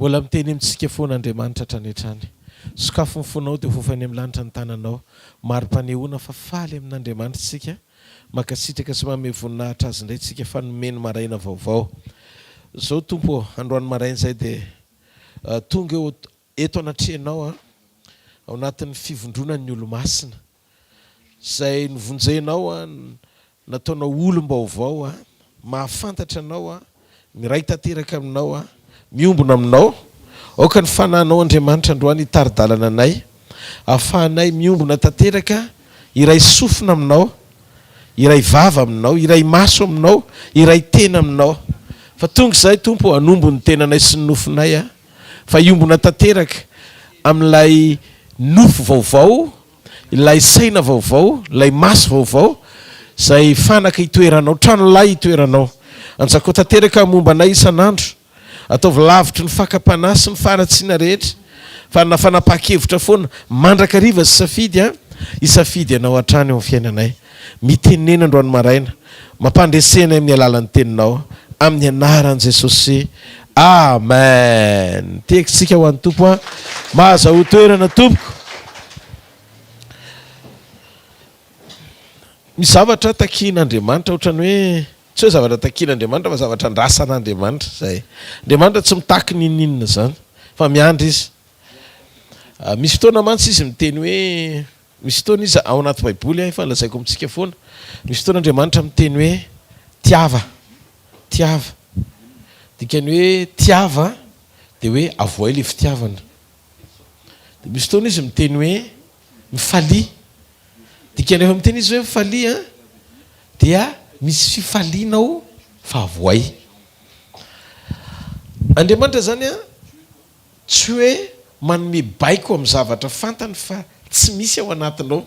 Mbola miteny amintsika foana Andriamanitra tranetrany. Sokafo ny fonao dia fofany amin'ny lanitra ny tananao. Maro-panehoana fa faly amin'Andriamanitra tsika. Makasitraka sy manome voninahitra azy indray tsika fanomeny maraina vaovao. Zao Tompo, androany maraina izay dia tonga eo eto anatrehanao ao anatin'ny fivondronan'ny ny olo-masina. Izay nivonjenao nataonao olom-baovao mahafantatra anao miray tanteraka aminao miombona aminao. Aoka ny fanahinao Andriamanitra androany hitari-dalana anay, ahafahanay miombona tanteraka, iray sofina aminao, iray vava aminao, iray maso aminao, iray tena aminao. Fa tonga izay Tompo hanombo ny tenanay sy ny nofinay fa iombona tanteraka amin'ilay nofo vaovao, ilay saina vaovao, ilay maso vaovao, izay fanaka hitoeranao, tranolay hitoeranao. Anjako tanteraka momba anay isan'andro, ataovy lavitry ny fakapanahy sy ny faratsiana rehetra, fa na fanapa-kevitra foana mandrakariva sy safidy isafidy anao hatrany eo amin'ny fiainanay. Mitenena androany maraina, mampandresena amin'ny alalan'ny teninao, amin'ny anaran'i Jesosy. Amen. Tekitsika ho an'ny Tompo mahaza ho toerana Tompoko. Misy zavatra takian'Andriamanitra ohatrany hoe tsy hoe zavatra takian'Andriamanitra fa zavatra andrasan'Andriamanitra zay. Andriamanitra tsy mitaky ninninona zany fa miandry izy. Misy fotoana mantsy izy miteny hoe, misy fotoana izy ao anaty Baiboly fa lazaiko amintsika foana. Misy fotoana Andriamanitra miteny hoe tiava, tiava. Dikany hoe tiava dia hoe avoay ilay fitiavana. Dia misy fotoana izy miteny hoe mifalia. Dikany rehefa miteny izy hoe mifalia dia misy fifalianao fa avoay. Andriamanitra zany tsy hoe manome baiko amin'ny zavatra fantany fa tsy misy ao anatinao.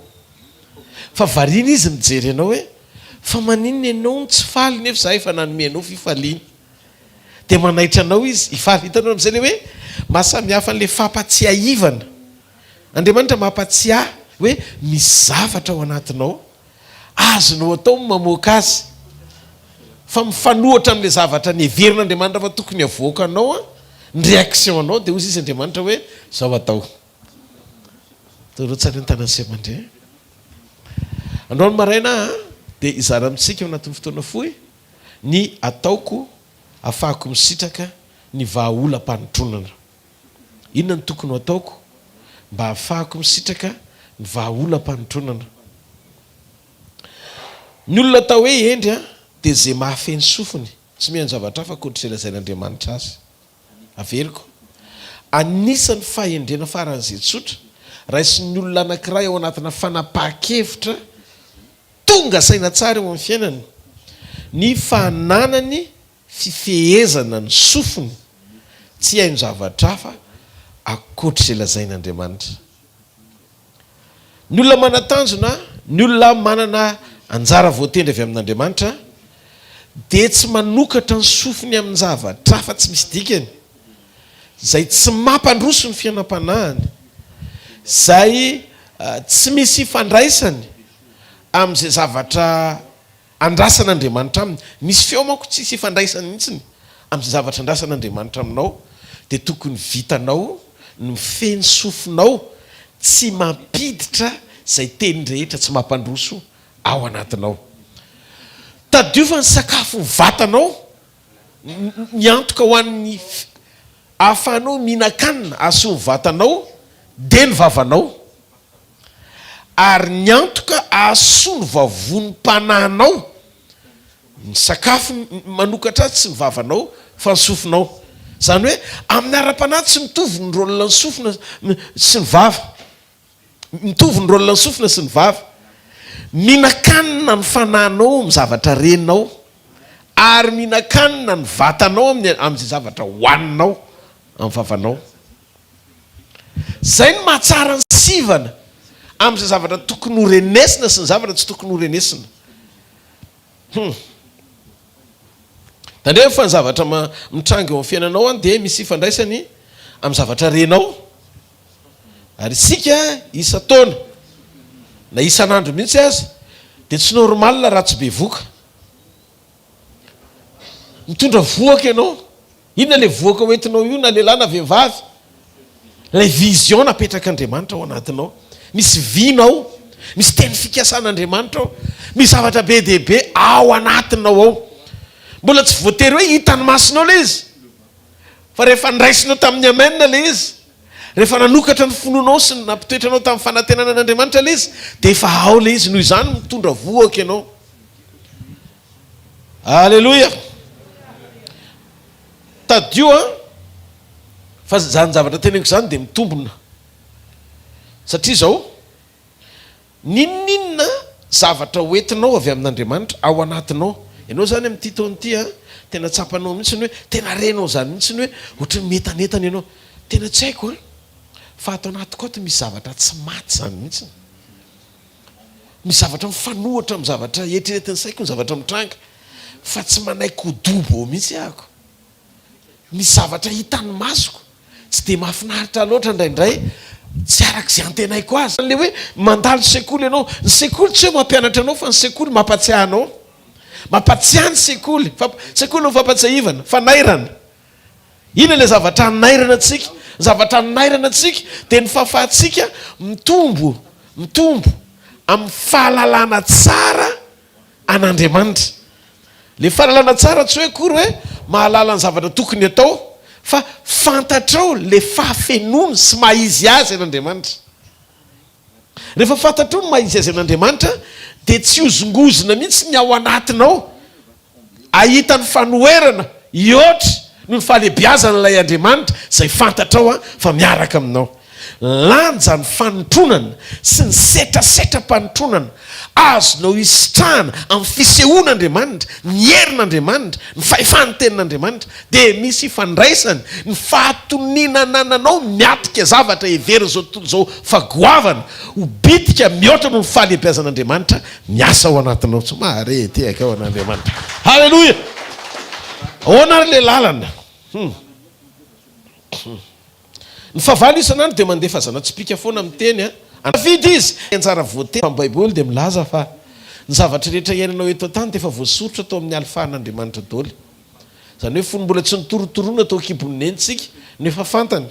Fa variana izy mijery anao hoe fa maninona ianao tsy faly nefa za efa nanome anao fifaliana. Dia manaitra anao izy hifaly. Hitanao amin'izay le hoe mahasamihafa an'ilay fampatsiahivana. Andriamanitra mampatsiahy hoe misy zavatra ao anatinao azonao atao mamoaka azy, fa mifanohatra amin'ilay zavatra neverin'Andriamanitra fa tokony avoaka anao ny réaction anao dia ozy izy Andriamanitra hoe zao atao. Torotsany ny tanany sy aman-dreny. Androany maraina dia izara amintsika ao anatin'ny fotoana fohy ny ataoko, afahako misitraka, ny vahaolam-panontronana. Inona ny tokony ataoko mba ahafahako misitraka ny vahaolam-panontronana? Ny olona atao hoe endry dia zay mahafeny sofiny, tsy mihaino zavatra hafa ankoatr'izay lazain'Andriamanitra azy. Averiko, anisan'ny fahendrena faran'izay tsotra raisin'ny olona anankiray ao anatina fanapahan-kevitra tonga saina tsara eo amin'ny fiainany, ny fananany fifehezana ny sofiny, tsy haino zavatra hafa ankoatr'izay lazain'Andriamanitra. Ny olona manatanjona, ny olona manana anjara voatendry avy amin'Andriamanitra dia tsy manokatra ny sofiny amin'ny zavatra hafa tsy misy dikany, zay tsy mampandroso ny fiainam-panahiny, zay tsy misy fandraisany amin'izay zavatra andrasan'Andriamanitra aminy. Misy feo manko tsisy ifandraisany mihitsiny amin'izay zavatra andrasan'Andriamanitra aminao, dia tokony vitanao ny mifeny sofinao, tsy mampiditra zay teny rehetra tsy mampandroso ao anatinao. Tadiova ny sakafo vatanao, miantoka ho an'ny ahafahanao mihinan-kanina ahasoa ny vatanao dia ny vavanao, ary ny antoka ahasoa ny vavon'ny mpanahinao. Ny sakafo manokatra azy tsy ny vavanao fa ny sofinao. Zany hoe amin'ny ara-panahy tsy mitovy ny rôle ny sofina sy ny vava, mitovy ny rôle ny sofina sy ny vava. Mihinan-kanina ny fanahinao amin'ny zavatra reninao, ary mihinan-kanina ny vatanao amin'izay zavatra hohaninao amin'ny vavanao. Zay ny mahatsara ny sivana amin'izay zavatra tokony ho renesina sy ny zavatra tsy tokony ho renesina. Tandreva fa ny zavatra mitranga eo amin'ny fiainanao dia misy ifandraisany amin'ny zavatra renao. Ary isika isa taona na isan'andro mihitsy azy dia tsy normal raha tsy be voka. Mitondra voaka ianao inona le voaka hoentinao io na lehilahy na vehivavy, lay vision napetraka Andriamanitra ao anatinao. Misy vinao, misy teny fikasan'Andriamanitra ao, misy zavatra be dehibe ao anatinao ao. Mbola tsy voatery hoe hitany masinao le izy, fa rehefa niraisinao tamin'ny amenina le izy, rehefa nanokatra ny fononao sy nampitoetranao tamin'ny fanantenana an'Andriamanitra le izy, dia efa ao le izy. Noho izany mitondra voaka ianao. Alleloia. Tadio fa zany zavatra teneniko zany dia mitombona, satria zao ninninona zavatra hoentinao avy amin'Andriamanitra ao anatinao. Ianao zany amin'ity taon'ity tena tsapanao mihitsiny hoe tena renao zany mihitsiny hoe ohatry ny metanetana ianao. Tena tsy haiko fa ato anatiko ato misy zavatra tsy maty zany mihitsiny, misy zavatra mifanohatra amin'ny zavatra eritreretin'ny saiko, ny zavatra mitranga, fa tsy manaiko dobo mihitsy ahako. Misy zavatra hitan'ny masoko, tsy dia mahafinaritra loatra indraindray, tsy arak'izay antenaiko azy. Le hoe mandalo sekoly ianao, ny sekoly tsy hoe mampianatra anao, fa ny sekoly mampatsiahy anao, mampatsiahy ny sekoly. Sekoly no fampatsiahivana, fanairana. Ina le zavatra nairana antsika, zavatra nairana antsika dia ny fahafahantsika mitombo amin'ny fahalalana tsara an'Andriamanitra. Le fahalalana tsara tsy hoe kory hoe mahalala ny zavatra tokony atao, fa fantatrao le fahafenony sy mahizy azy an'Andriamanitra. Rehefa fantatrao ny mahizy azy an'Andriamanitra dia tsy hozongozona mihitsy ny ao anatinao, ahita ny fanoherana iotry no ny fahalebiazan'ilay Andriamanitra izay fantatrao fa miaraka aminao. Lanja ny fanotronana sy ny setrasetra-panotronana azonao isitrahana amin'ny fisehoan'Andriamanitra, ny herin'Andriamanitra, ny fahefantenin'Andriamanitra, dia misy ifandraisany, ny fahatoninananao miatika zavatra heveriny zao tontolo zao fagoavana ho bitika mihoatra no ny fahalebiazan'Andriamanitra miasa ao anatinao. Tsy mahare tehaka ao an'Andriamanitra. Halleloia. Ahoana ary le lalana? Ny fahavalo isan'andro dia mandefa zana-tsipika foana amin'ny teny anafidy izy anjara voateny amin'ny baiboly dia milaza fa ny zavatra rehetra iainanao eto an-tany dia efa voasoritra tao amin'ny alifahan'Andriamanitra daholo. Zany hoe fony mbola tsy nitorotoroana tao kibon'ny nentsika no efa fantany.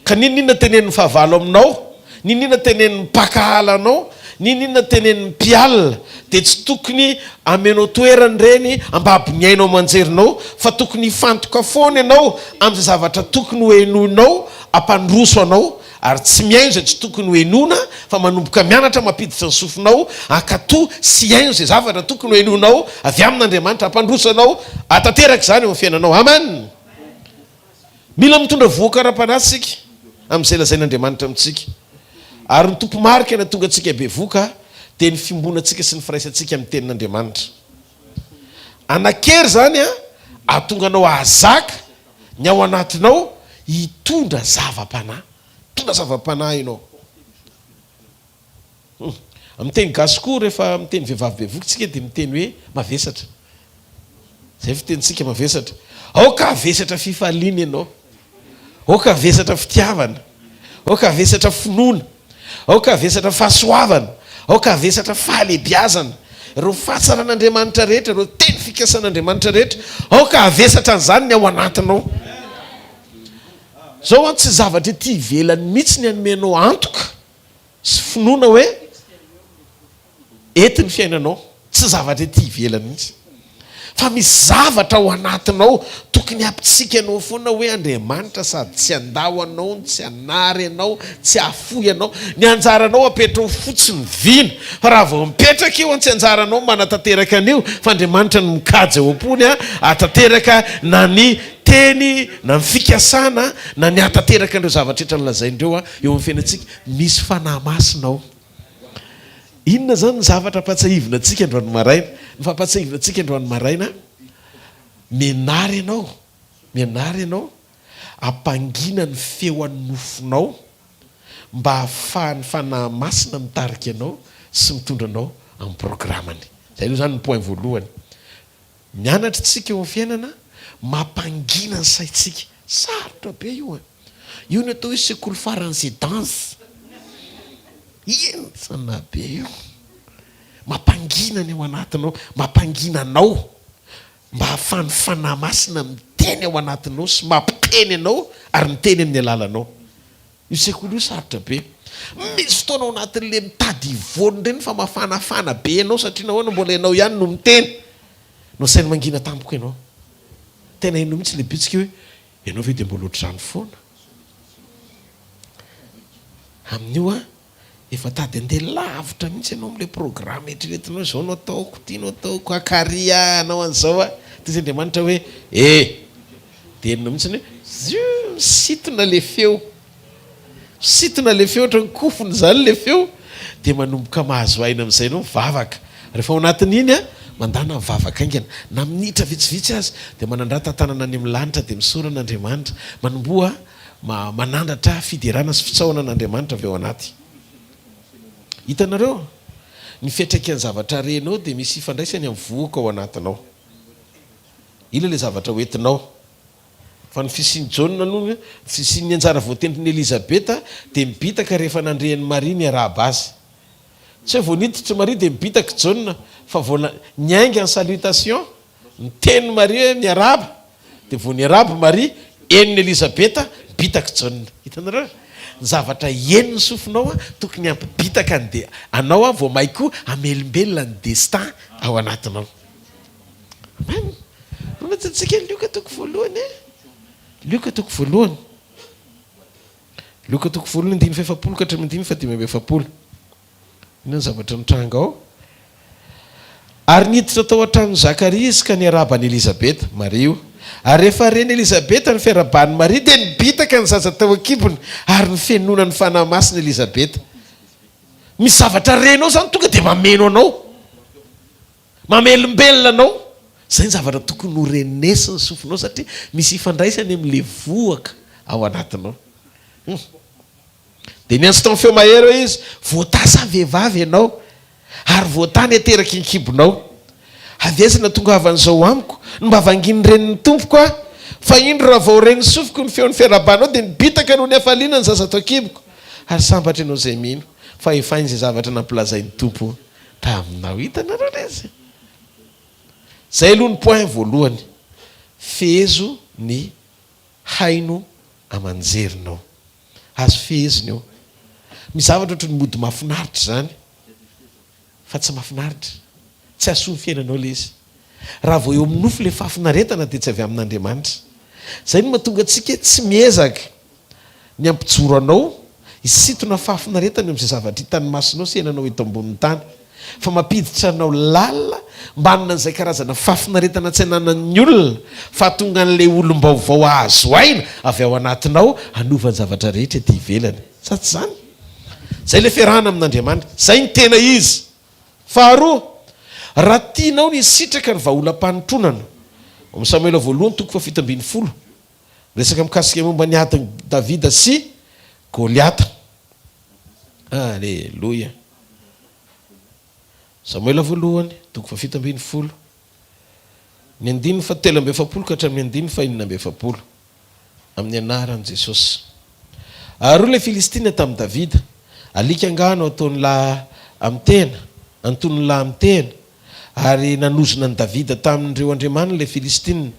Ka ninona tenen'ny fahavalo aminao, ninona tenen'ny mpakahala anao, ninona tenen'ny mpialina, dia tsy tokony amenao toerany reny ambabiny ainao manjerinao, fa tokony hifantoka foana ianao amin'izay zavatra tokony ho henoinao, ampandroso anao, ary tsy miaino izay tsy tokony ho henona, fa manomboka mianatra mampiditra ny sofinao, akato sy haino izay zavatra tokony ho henonao avy amin'Andriamanitra, ampandroso anao, atateraka izany eo amin'ny fiainanao. Amen. Mila mitondra voaka ara-panahy sika amin'izay lazain'Andriamanitra amintsika. Ary ny tompo marika na tonga antsika be voka dia ny fimbonantsika sy ny firaisantsika amin'ny tenin'Andriamanitra. Anakery zany ahatonga anao ahazaka ny ao anatinao hitondra zava-panahy. Tondra zava-panahy ianao. Amin'ny teny gasy koa rehefa miteny vehivavy be voka tsika dia miteny hoe mavesatra. Zay fitenitsika mavesatra. Aoka avesatra fifaliana ianao, aoka avesatra fitiavana, aoka avesatra finoana, aoka avesatra fahasoavana, aoka avesatra fahalebiazana, ireo fahasaran'Andriamanitra rehetra, ireo teny fikasan'Andriamanitra rehetra, aoka avesatra an'izany ny ao anatinao. Zao tsy zavatra ety ivelany mihitsy ny anomenao antoka sy finoana hoe ety ny fiainanao, tsy zavatra ety ivelany mihitsy, fa misy zavatra ao anatinao tokony ampitsika anao foana hoe Andriamanitra sady tsy andao anao, tsy anary anao, tsy afoy anao, ny anjaranao apetrao fotsiny vina, fa raha vao mipetraka io tsy anjaranao manatanteraka an'io, fa Andriamanitra no mikajy ao am-pony atateraka na ny teny na ny fikasana na ny atateraka andreo zavatra etra nolazaindreo eo amin'ny fiainantsika. Misy fanahy masinao. Inona zany ny zavatra ampatsahivina antsika androany maraina? Ny fampatsahivina antsika androany maraina, mianary ianao ampangina ny feo an'ny nofinao mba hahafahan'ny fanahy masina mitarika anao sy mitondra anao amin'ny programany. Zay io zany ny point voalohany. Mianatra tsika eo amin'ny fiainana, mampangina ny saitsika. Sarotra be io. Io ny atao hoe sekoly faran'izay danse. Ino sana be io. Mampangina ny ao anatinao, mampangina anao mba hahafahan'ny fanahy masina miteny ao anatinao sy mampiteny anao ary miteny amin'ny alalanao. Io sekoly io sarotra be. Misy fotoana ao anatin'le mitady ivony reny fa mafanafana be anao satria nahoana mbola ianao ihany no miteny. No sainy mangina tampoka ianao. Tena ino mihitsy le bitsika hoe ianao ve dia mbola ohatr'izany foana. Amin'io efa tady andeha lavitra mihitsy ianao amin'ilay programme eritreretinao zao no ataoko, tianao ataoko, akaria anao an'izao Ty Andriamanitra hoe dia enina mihitsy hoe misitona le feo. Misitona le feo ohatra ny kofony zany le feo dia manomboka mahazo aina amin'izay ianao mivavaka. Rehefa ao anatin'iny mandana mivavaka aingana na minitra vitsivitsy azy dia manandrata tanana any amin'ny lanitra dia misorana Andriamanitra manomboa manandratra fiderana sy fitsaoana an'Andriamanitra avy ao anaty. Hitanareo ny fiantraikan'ny zavatra renao dia misy ifandraisany amin'ny voaka ao anatinao. Ila le zavatra hoentinao. Fa ny fisian'ny Jaune aloha fisian'ny anjara voatendrin'ny Elizabeta dia mibitaka rehefa nandrehan'ny Maria ny araba azy. Tsy hoe voaniditra Maria dia mibitaka Jaune fa niainga ny salutation niteny Maria ny araba dia vao ny araba Maria eniny Elizabeta mibitaka Jaune. Hitanareo ny zavatra eniny sofinao tokony ampibitaka dia anao vao may koa amelombelona ny destin ao anatinao. Amen. Ronatsantsika ny lioka toko voalohany Lioka toko voalohany. Lioka toko voalohany 9:7 ka hatramin'ny 10:7. Ina ny zavatra mitranga ao. Ary niditra tao an-tranon'i Zakaria izy ka ny arabany Elizabeta, Maria. Ary rehefa reny Elizabeta ny fiarabany Maria dia nibitaka ny zaza tao an-kibony ary ny fenona ny fanahy masina Elizabeta. Misy zavatra renao zany tonga dia mameno anao. Mamelombelona anao. Zay ny zavatra tokony ho renesi ny sofinao satria misy ifandraisany amin'le voaka ao anatinao. Dia niantso tao feo mahery hoe izy voatasa vehivavy ianao ary voatany ateraky ny kibonao. Avezana tonga avan'izao amiko no mba vanginy reniny tompoko fa indro raha vao reny sofiko ny feon'ny fiarabanao dia nibitaka noho ny hafaliana ny zaza tao kiboko ary sambatra ianao izay mino fa efa izay zavatra nampilazain'ny tompo taminao. Hitanareo lezy. Zay aloha ny point voalohany. Fehezo ny haino amanjerinao. Azo feheziny eo. Misy zavatra ohatry ny mody mahafinaritra zany fa tsy mahafinaritra. Tsy asoa fiainanao le izy. Raha vao eo amin'ny nofo le fahafinaretana dia tsy avy amin'Andriamanitra. Zay no mahatonga antsika tsy miezaka ny ampijoro anao isitona fahafinaretana amin'izay zavatra hitany masinao sy iainanao eto ambonin'ny tany. Fa mampiditra anao lalina mba hanana an'izay karazana fahafinaretana tsy hananan'ny olona fa tonga an'ilay olom-baovao azo aina avy ao anatinao hanovany zavatra rehetra ety ivelany. Sa tsy zany? Zay le fiarahana amin'Andriamanitra. Zay ny tena izy. Faharoa, raha tianao ny sitraka ny vahaolam-panontronana. Ao Samuela voalohany 7:10. Resaka mikasika momba ny adiny Davida sy Goliata. Alleluia. Samuela voalohany 7:10. Ny 7:7 ka hatramin'ny 9:7 amin'ny anaran'i Jesosy. Ary le Filistina tamin'i Davida alika angano ataony lahy amin'ny tena, antony lahy amin'ny tena ary nanozona ny Davida tamin'ireo andriamanina le Filistina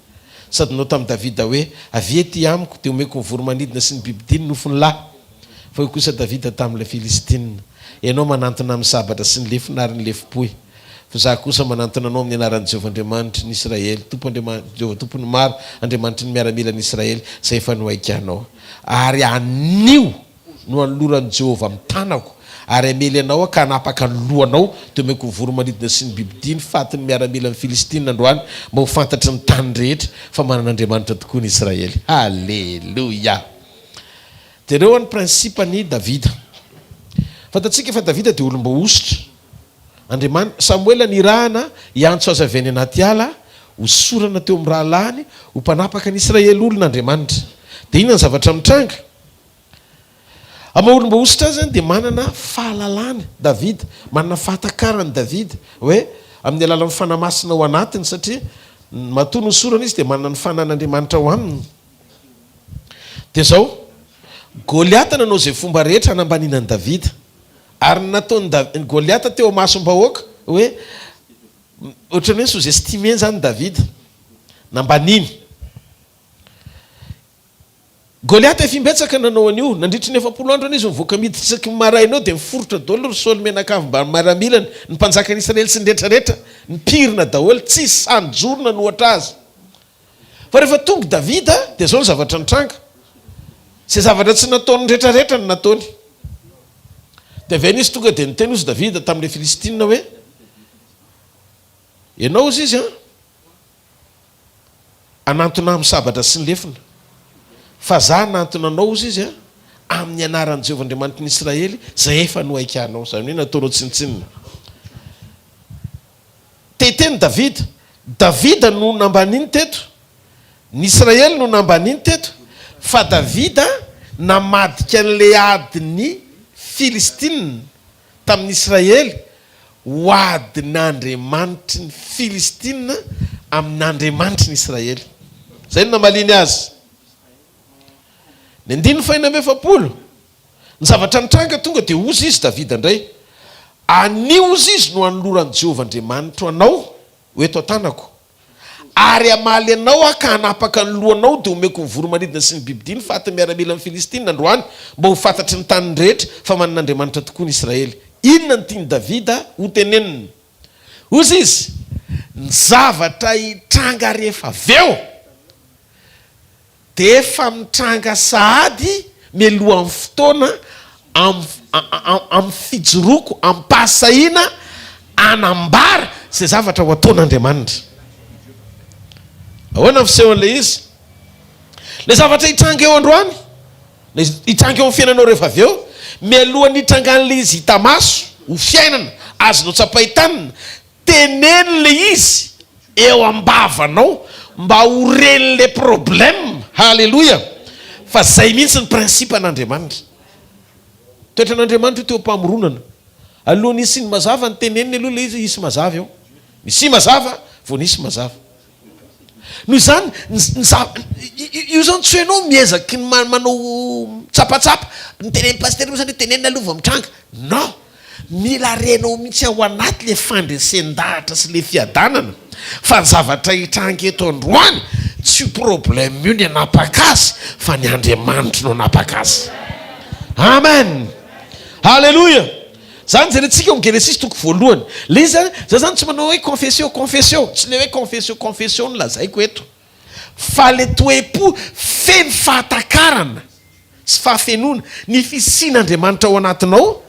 sady nao tamin'i Davida hoe avy ety amiko dia omeko ny voromanidina sy ny bibidiny nofony lahy. Fa io kosa Davida tamin'ilay Filistina. Ianao manantona amin'ny sabatra sy ny lefinariny lefipoy. Fa za kosa manantona anao amin'ny anaran'i Jehovah Andriamanitra ny Israely, Jehovah tompony maro, Andriamanitra ny miaramila ny Israely, zay efa noaikanao. Ary anio no anoloran'i Jehovah amin'ny tanako, ary amely anao ka hanapaka ny lohanao dia omeko ny voromanidina sy ny bibidiny fatiny miaramila ny Filistina androany mba ho fantatry ny tany rehetra fa manan'Andriamanitra tokoa ny Israely. Alleluia. Dia ireo ny prinsipany Davida. Fantatsika fa Davida dia olom-ba ositra. Samuela nirahana iantso azy avy any anaty ala, hosorana teo amin'ny rahalahiny, ho mpanapaka ny Israely olon'Andriamanitra. Dia inona ny zavatra mitranga? Amin'ny olom-ba ositra azy dia manana fahalalana Davida, manana fahatakarany Davida hoe amin'ny alalan'ny fanahy masina ao anatiny satria matoa ny hosorana izy dia manana ny fanan'Andriamanitra ao aminy. Dia zao Goliata nanao izay fomba rehetra hanambaninan'i Davida. Ary nataony Goliata teo masom-bahoaka hoe ohatran'ny hoe sous-estimé zany Davida nambaniny. Goliath efimbetsaka nanao an'io nandritry ny 70 andro izy mivoaka miditsaky marainao dia miforotra daholo ry Saoly menakavy mba maramilana ny mpanjakany Israely sy ny rehetrarehetra nipirina daholo tsy sanjorona no ohatra azy. Fa rehefa tonga Davida dia zao ny zavatra nitranga. Sy zavatra tsy nataony rehetrarehetra no nataony. Dia avy eny izy tonga dia niteny ozy Davida tamin'ilay Filistina hoe ianao izy izy anantona amin'ny sabatra sy ny lefina. Fa za nantonanao izy izy amin'ny anaran'i Jehovahandriamanitra ny Israely zay efa no aikanao, zany hoe nataonao tsinitsinina. Teteny Davida, Davida no nambaniny teto, ny Israely no nambaniny teto, fa Davida namadika an'ilay adiny Filistina tamin'ny Israely ho adin'Andriamanitry ny Filistina amin'Andriamanitry ny Israely. Zay no namaliny azy. Ny 9 ny zavatra nitranga tonga dia ozy izy Davida indray. Anio izy izy no anoloran'i Jehovahandriamanitra anao hoeto an-tanako. Ary amaly anao ka hanapaka ny lohanao dia omeko ny voromanidina sy ny bibidiny faty miaramila amin'ny Filistina androany mba ho fantatry ny tany rehetra fa manan'Andriamanitra tokoa ny Israely. Inona ny tiany Davida ho teneniny? Ozy izy ny zavatra hitranga rehefa aveo dia efa mitranga sahady mialoha amin'ny fotoana amin'ny fijoroko amin'ny pasahiana anambara izay zavatra ho ataon'Andriamanitra. Ahoana fisehoan'ilay izy? Ilay zavatra hitranga eo androany, hitranga eo amin'ny fiainanao rehefa avy eo, mialohan'ny hitrangan'ilay izy hita maso ho fiainana azonao tsapahitanina, tenen'ilay izy eo am-bavanao mba ho ren'ilay problème. Halleluja. Fa zay mihitsy ny prinsipa an'Andriamanitra. Toetra an'Andriamanitra teo ampamoronana. Alohan'ny isy ny mazava ny teneniny aloha ilay izy isy mazava eo. Misy mazava vao nisy mazava. Noho izany io zany tsy hainao miezaky manao tsapatsapa ny tenen'ny paster zany tenenina aloha vao mitranga. Non, mila renao mihitsy ao anaty le fandresen-dahatra sy le fiadanana fa ny zavatra hitranga eto androany tsy problème io ny anapaka azy fa ny Andriamanitra no anapaka azy. Amen. Halleluja. Zany jerentsika amin'ny Genesis toko voalohany. Le zany zany tsy manao hoe confession, tsy le hoe confession no lazaiko eto. Fa le toe-po feno fahatakarana sy fahafenona ny fisian'Andriamanitra ao anatinao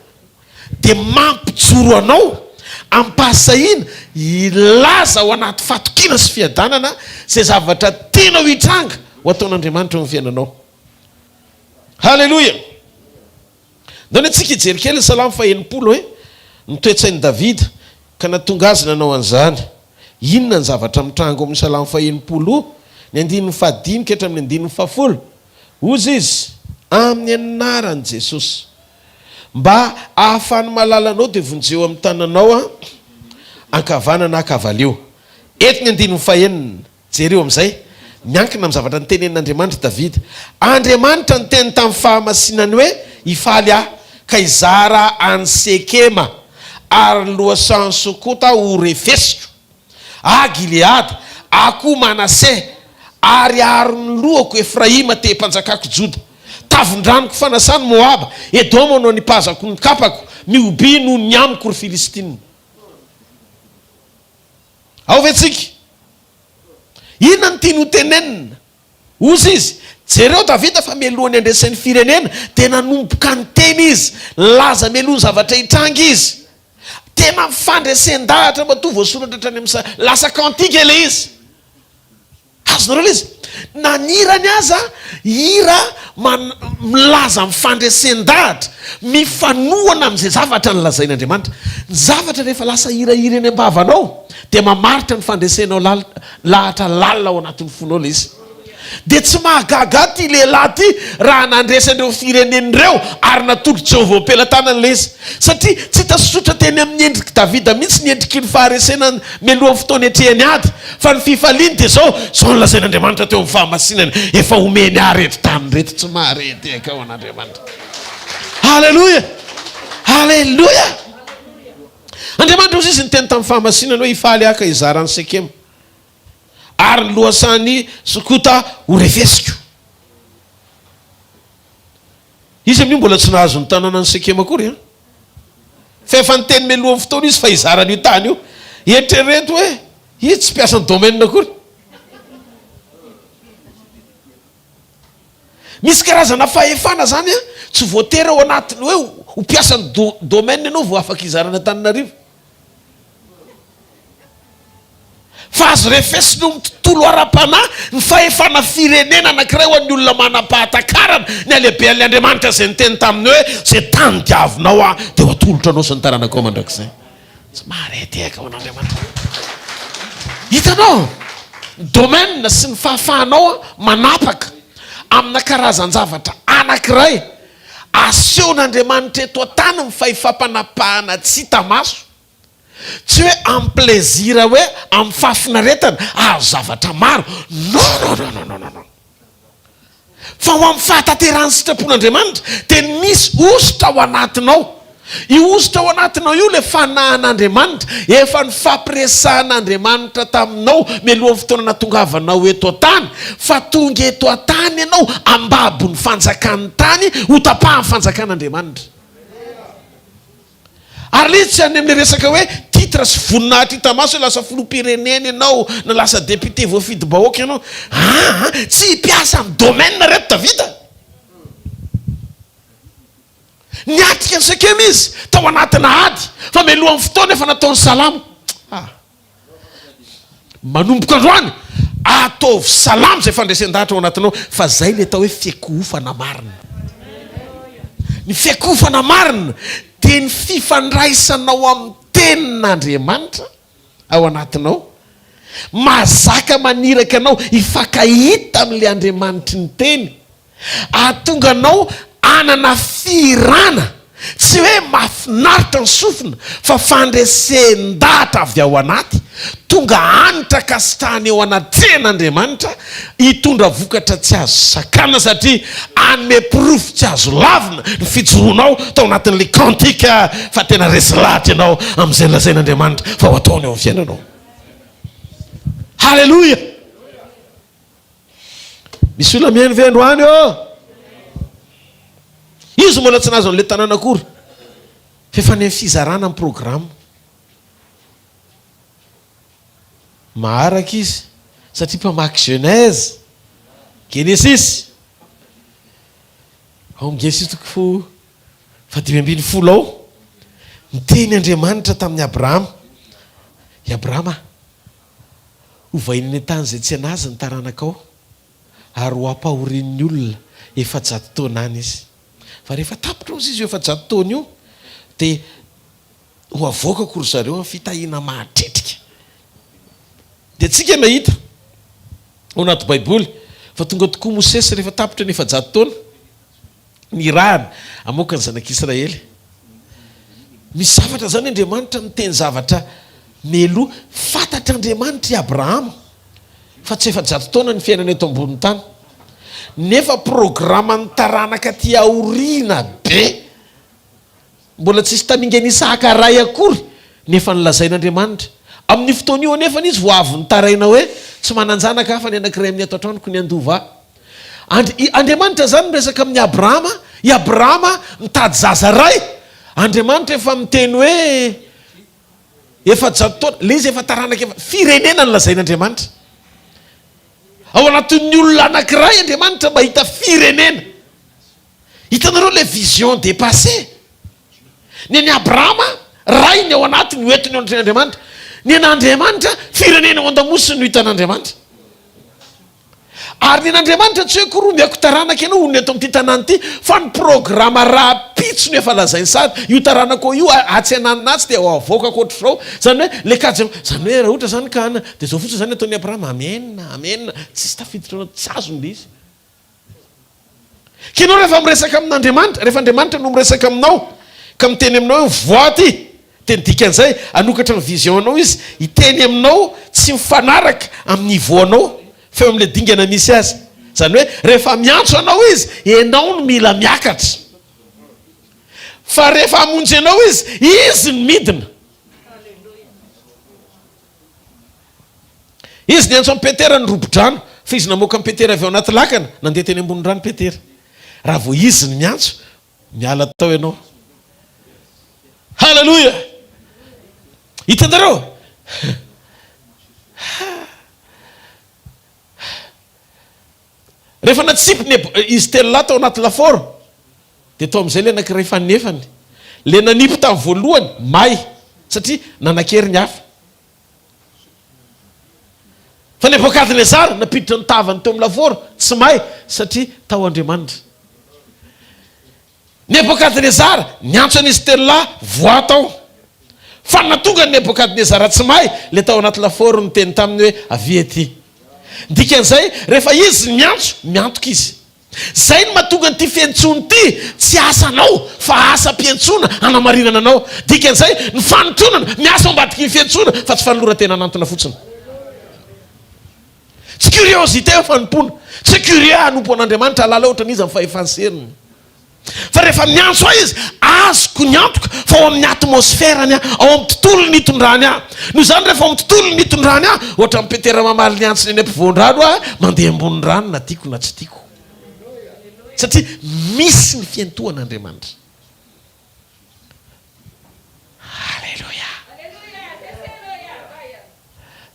dia mampijoro anao ampasahina ilaza ao anaty fatokina sy fiadanana izay zavatra tena ho hitranga ho ataon'Andriamanitra amin'ny fiainanao. Halleluja. Ndany antsika hijery kely ny Salamo 90 hoe nitoetsain'i Davida ka natonga azy nanao an'izany. Inona ny zavatra mitranga amin'ny Salamo 90 ny 15 ka hatramin'ny 10. Ozy izy amin'ny anaran'i Jesosy mba ahafahany malalanao dia vonjeo amin'ny tananao ankavanana akavalio. Eto ny 19 jereo amin'izay miankina amin'ny zavatra nitenenin'Andriamanitra Davida. Andriamanitra niteny tamin'ny fahamasinany hoe ifaly aho ka hizara any Sekema ary ny lohasan'ny Sokota ho refesiko Gileady akoho Manase ary ny lohako Efraima te mpanjakako Joda. Tavondranoko fanasany Moaba, Edoma no nipazako ny kapako, miobi no ny amiko ry Filistina. Ao vetsika. Inona ny tiany ho tenenina? Ozy izy jereo Davida fa mialohany andresan'ny firenena dia nanomboka ny teny izy, laza mialohany zavatra hitranga izy. Tena mifandresen-dahatra matoa voasoratra hatrany amin'ny lasa kantika ilay izy. Azonareo ilay izy. Nanirany aza hira milaza mifandresen-dahatra mifanohana amin'izay zavatra nylazain'Andriamanitra. Ny zavatra rehefa lasa hirahira eny am-bavanao dia mamaritra ny fandresenao lahatra lalina ao anatin'ny fonao ilay izy. Dia tsy mahagaga ty lehilahy ty raha nandresan'ireo firenen'ireo ary natolotra Jehovah am-pelantanana ilay izy. Satria tsy tasotra teny amin'ny endriky Davida mihitsy ny endriky ny faharesena mialohan'ny fotoana etrehany ady. Fa ny fifaliany dia zao ny lazain'Andriamanitra teo amin'ny fahamasinany efa omeny areto tamin'ny reto tsy maharety eka ao an'Andriamanitra. Halleluja. Halleluja. Andriamanitra ozy izy ny teny tamin'ny fahamasinany hoe ifaly aka hizara any Sekema ary ny lohasan'ny Sokota ho refesiko. izy amin'io mbola tsy nahazo ny tanàna ny sekema akory fa efa nyteny melohan'ny fotoana izy fa izarany io tany io eritrereto hoe izy tsy mpiasa ny domaine akory. Misy karazana fahefana zany tsy voatery ao anatiny hoe ho mpiasa ny domaine ianao vao afaka izarana Antananarivo. Fa azo refesiny ny tontolo ara-panahy ny fahefana firenena anankiray ho an'ny olona manam-pahatakarana ny alehibe an'Andriamanitra izay niteny taminy hoe zay tany diavinao dia ho atolotra anao sy ny taranakao mandrakizay. Tsy mahareteka ho an'Andriamanitra. Hitanao domaine sy ny fahafahanao manapaka amina karazan-javatra anankiray asehon'Andriamanitra eto an-tany ny fahefam-panapahana tsy hita maso. Tsy hoe amin'ny plezira hoe amin'ny fahafinaretana azo zavatra maro. No. Fa ho amin'ny fahatanterahany sitrapon'Andriamanitra dia misy ositra ao anatinao. Io ositra ao anatinao io le fanahan'Andriamanitra efa ny fampiresahan'Andriamanitra taminao melohan'ny fotoana natongavanao eto an-tany. Fa tonga eto an-tany ianao ambabon'ny fanjakan'ny tany ho tapahan'ny fanjakan'Andriamanitra. Ary le tsy any amin'ny resaka hoe titra sy voninahitra hita maso hoe lasa filoham-pirenena ianao na lasa député voafidy-bahoaka ianao. Tsy hipiasa amin'ny domaine reto Davida. Niatrika ny sekema izy tao anatina ady fa melohan'ny fotoana efa nataony salamo. Manomboka androany ataovy salamo zay fandresen-dahatra ao anatinao fa zay le tao hoe fiekofana marina. Ny fiekofana marina dia ny fifandraisanao amin'ny tenin'Andriamanitra ao anatinao. Mazaka maniraka anao hifankahita amin'ilay Andriamanitra ny teny. Ahatonga anao anana firana tsy hoe mahafinaritra ny sofina fa fandresen-dahatra avy ao anaty tonga anitra kasitrahany eo anaten'Andriamanitra hitondra vokatra tsy azo sakana satria anome pirofo tsy azo lavina ny fijoroanao tao anatin'le kantika fa tena resy lahatra ianao amin'izay lazain'Andriamanitra fa ho ataony eo amin'ny fiainanao. Halleloja. Misy olona mihaino ve androany izy mbola tsy nahazo an'le tanàna akory fa efa ny amin'ny fizarana amin'ny programme. Maharaka izy satria mpamaky Genèse Genesis ao amin'ny Genesis toko 5:20 ao niteny Andriamanitra tamin'ny Abrahama. I Abrahama hovain'ny tany zay tsy anazy ny taranakao ary ho ampahorin'ny olona 400 taona any izy. Fa rehefa tapitra ozy izy 400 taona io dia ho avoaka kory zareo amin'ny fitahiana mahatretrika. Dia tsika nahita ao anaty Baiboly fa tonga tokoa Mosesy rehefa tapitra ny 400 taona ny rahana amoaka ny zanak'Israely. Misy zavatra zany Andriamanitra miteny zavatra meloa fantatra Andriamanitra i Abrahama fa tsy 400 taona ny fiainana eto ambonin'ny tany. Nefa programany taranaka ty aoriana be mbola tsisy taminga nisaka ray akory nefa nilazain'Andriamanitra. Amin'ny fotoana io nefa izy vo avy nitaraina hoe tsy mananjanaka hafa ny anankiray amin'ny ato an-tranoko ny andova. Andriamanitra zany miresaka amin'ny Abrahama. I Abrahama mitady zaza ray. Andriamanitra efa miteny hoe 400 taona le izy efa taranaka efa firenena nilazain'Andriamanitra. Ao anatin'ny olona anankiray Andriamanitra mahita firenena. Hitanareo le vision dépassée. Ny an'ny Abrahama ray ny ao anatiny hoentiny ao an'Andriamanitra. Ny an'Andriamanitra firenena ao an-damosiny no hitan'Andriamanitra. Ary ny an'Andriamanitra tsy hoe koa miako taranaka ianao ony eto amin'ity tanàna ity fa ny programa rapitso no efa lazainy sady io taranako io atsenanatsy dia ho avoaka koatr'izao. Zany hoe le kajy zany hoe raha ohatra zany ka ana dia zao fotsiny zany ataon'ny Abrahama amena tsisy tafiditra anao tsy azony le izy. Kinao rehefa miresaka amin'Andriamanitra rehefa Andriamanitra no miresaka aminao ka miteny aminao hoe voaty teny dikan'izay anokatra ny vision-nao izy hiteny aminao tsy mifanaraka amin'ny niveau-nao fa eo amin'le dingana misy azy. Zany hoe rehefa miantso anao izy ianao no mila miakatra fa rehefa hamonjy anao izy ny midina. Izy niantso amin'ny Petera ny robo-drano fa izy namoaka amin'ny Petera avy ao anaty lakana nandeha teny ambony rano Petera. Raha vao izy ny miantso miala tao ianao. Halleloja. Hitanareo rehefa natsipiny izy telo lahy tao anaty laforo dia tao amin'izay le anankiray fanefany le nanipy tamin'ny voalohany may satria nanan-kery ny hafa. Fa Nebokadnezara napiditra ny tavany teo amin'ny laforo tsy may satria tao Andriamanitra. Nebokadnezara niantso an'izy telo lahy voatao. Fa natonga ny Nebokadnezara tsy may le tao anaty laforo ny teny taminy hoe avy ety. Dikan'izay rehefa izy miantso miantoka izy. Zay no mahatonga nyty fiantsony ty tsy asanao fa asa mpiantsona anamarinana anao. Dikan'izay ny fanotonana miasa ambadiky ny fiantsona fa tsy fanolorantena anantona fotsiny. Tsy curiosité fanompona. Tsy curieux hanompo an'Andriamanitra alala ohatra n'izy amin'ny fahefanseriny. Fa rehefa miantso izy azoko ny antoka fa ao amin'ny atmosférany ao amin'ny tontolo ny itondrany noho izany rehefa ao amin'ny tontolo ny itondrany ohatra amin'ny Petera mamaly ny antsony eny ampivoan-drano mandeha ambony rano na tiako na tsy tiako satria misy ny fiantohan'Andriamanitra. Halleluja.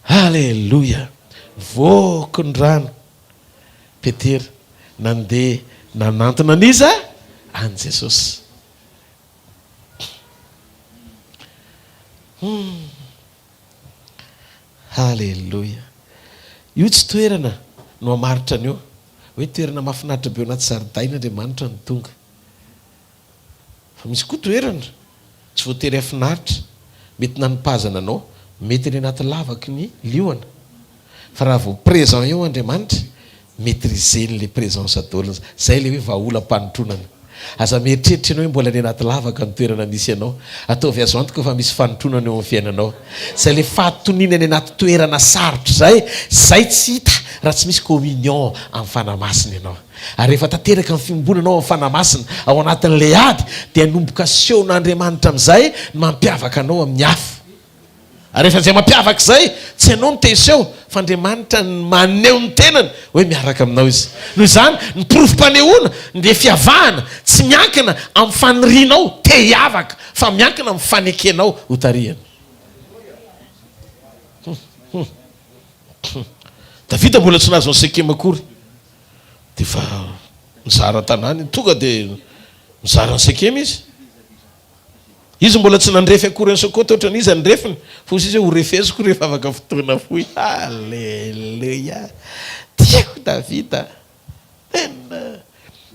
Halleluja. Voky ny rano Petera nandeha nanantona an'iza an Jesosy. Halleluja. Io tsy toerana no amaritra an'io hoe toerana mahafinaritra be ao anaty zaridaina Andriamanitra ny tonga. Fa misy koa toerana tsy voatery hafinaritra mety nanipazana anao mety ny anaty lavaky ny lioana. Fa raha vao présent eo Andriamanitra maîtriser le présence adolana. Zay le hoe vahaolam-panontronana. Aza mieritreritra ianao hoe mbola ny anaty lavaka ny toerana nisy ianao. Ataovy azo antoka fa misy fanotronana eo amin'ny fiainanao. Zay le fahatonina ny anaty toerana sarotra zay tsy hita raha tsy misy communion amin'ny fanamasina ianao. Ary rehefa tanteraka ny fiombonanao amin'ny fanamasina ao anatin'ilay ady dia hanomboka sehoan'Andriamanitra amin'izay mampiavaka anao amin'ny hafa. Ary rehefa izay mampiavaka izay tsy ianao no teseho fa Andriamanitra maneho ny tenany hoe miaraka aminao izy. Noho izany ny porofom-panehoana dia fiavahana tsy miankina amin'ny fanirianao te hiavaka fa miankina amin'ny fanekenao ho tarihana. Davida mbola tsy nazo ny Sekema akory dia fa mizara tanàny tonga dia mizara ny Sekema izy. Izy mbola tsy nandrefy akory ny Sokoto ohatran'izy izy andrefiny fa izy ho refeziko rehefa afaka fotoana foy. Halleluja. Tiako Davida.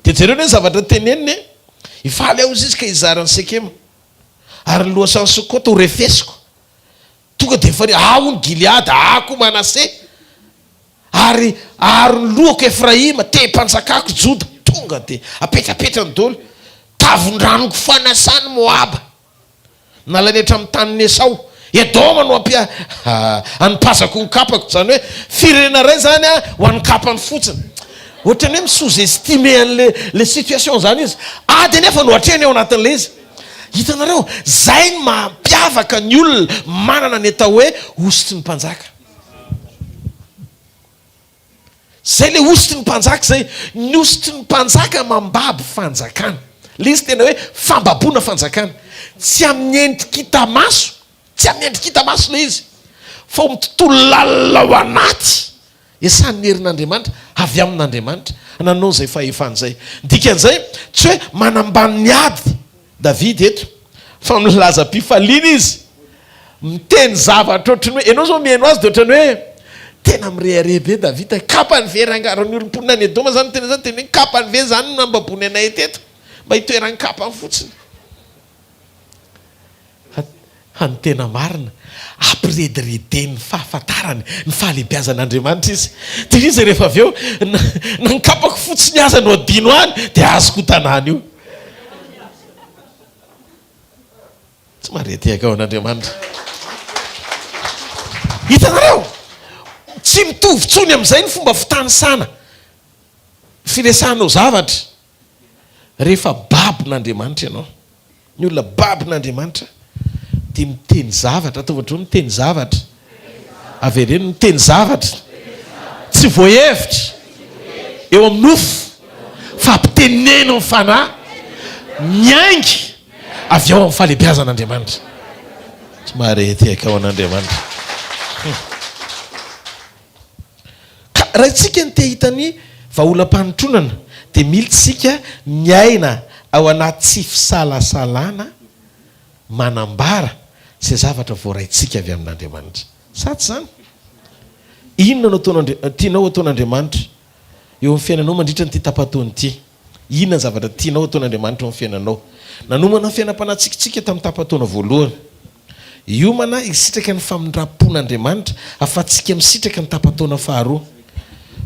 Dia jereo ny zavatra teneniny ifaly ao izy ka hizara ny Sekema ary lohasan'ny Sokoto ho refesiko. Tonga dia efa ao ny Gileady ako Manase ary ny lohako Efraima te mpanjakako Joda. Tonga dia apetrapetra ny dolo tavon-dranoko fanasany Moaba nalanetra amin'ny tanin'ny Esau. Edoma no anipazako ny kapako. Zany hoe firenena ray zany ho an'ny kapany fotsiny. Ohatrany hoe mi-sous-estimé an'le situation zany izy. Ady nefa no hatreny ao anatin'le izy. Hitanareo zay ny mampiavaka ny olona manana ny atao hoe ositry ny mpanjaka. Zay le ositry ny mpanjaka zay. Ny ositry ny mpanjaka mambabo fanjakana. Le izy tena hoe fambaboana fanjakana. Tsy amin'ny endrikita maso. Tsy amin'ny endrikita maso le izy. Fa amin'ny tontolo lalina ao anaty. Esan'ny herin'Andriamanitra avy amin'Andriamanitra. Nanao zay fahefana zay. Dikan'izay tsy hoe manambany ny ady David eto. Fa milaza mpifaliana izy. Miteny zavatra ohatrany hoe ianao zao mihaino azy dia ohatrany hoe tena mirehirebe David. Kapany ve rangaron'ny olom-ponina any Edoma zany tena zany tena kapany ve zany nambabony anay teto mba hitoerany kapany fotsiny. Ny tena marina ampiredredeny fahafantarany ny fahalebiazan'Andriamanitra izy. Dia izy rehefa avy eo nankapako fotsiny aza no adino any dia azoko tanàna io. Tsy maretehaka ao an'Andriamanitra. Hitanareo tsy mitovy tsony amin'izay ny fomba fitanisana firesanao zavatra rehefa babon'Andriamanitra ianao. Ny olona babon'Andriamanitra dia miteny zavatra. Ataovatra hoe miteny zavatra. Avereno miteny zavatra. Tsy voahevitra eo amin'ny nofo fa ampiteneno ny fanahy. miaingy avy ao amin'ny fahalebiazan'Andriamanitra. Somary tiaka ao an'Andriamanitra. Ka raha itsika ny te hitany vahaolam-panontronana dia mila tsika miaina ao anaty tsy fisalasalana manambara izay zavatra voaraintsika avy amin'Andriamanitra. Saty zany. Inona no tianao ataon'Andriamanitra eo amin'ny fiainanao mandritra nyity tapataony ity? Inona ny zavatra tianao ataon'Andriamanitra eo amin'ny fiainanao? Nanomana ny fiainam-panatsikitsika tamin'ny tapataona voalohany. Iomana isitraka ny famindram-pon'Andriamanitra afa-tsika misitraka ny tapataona faharoa.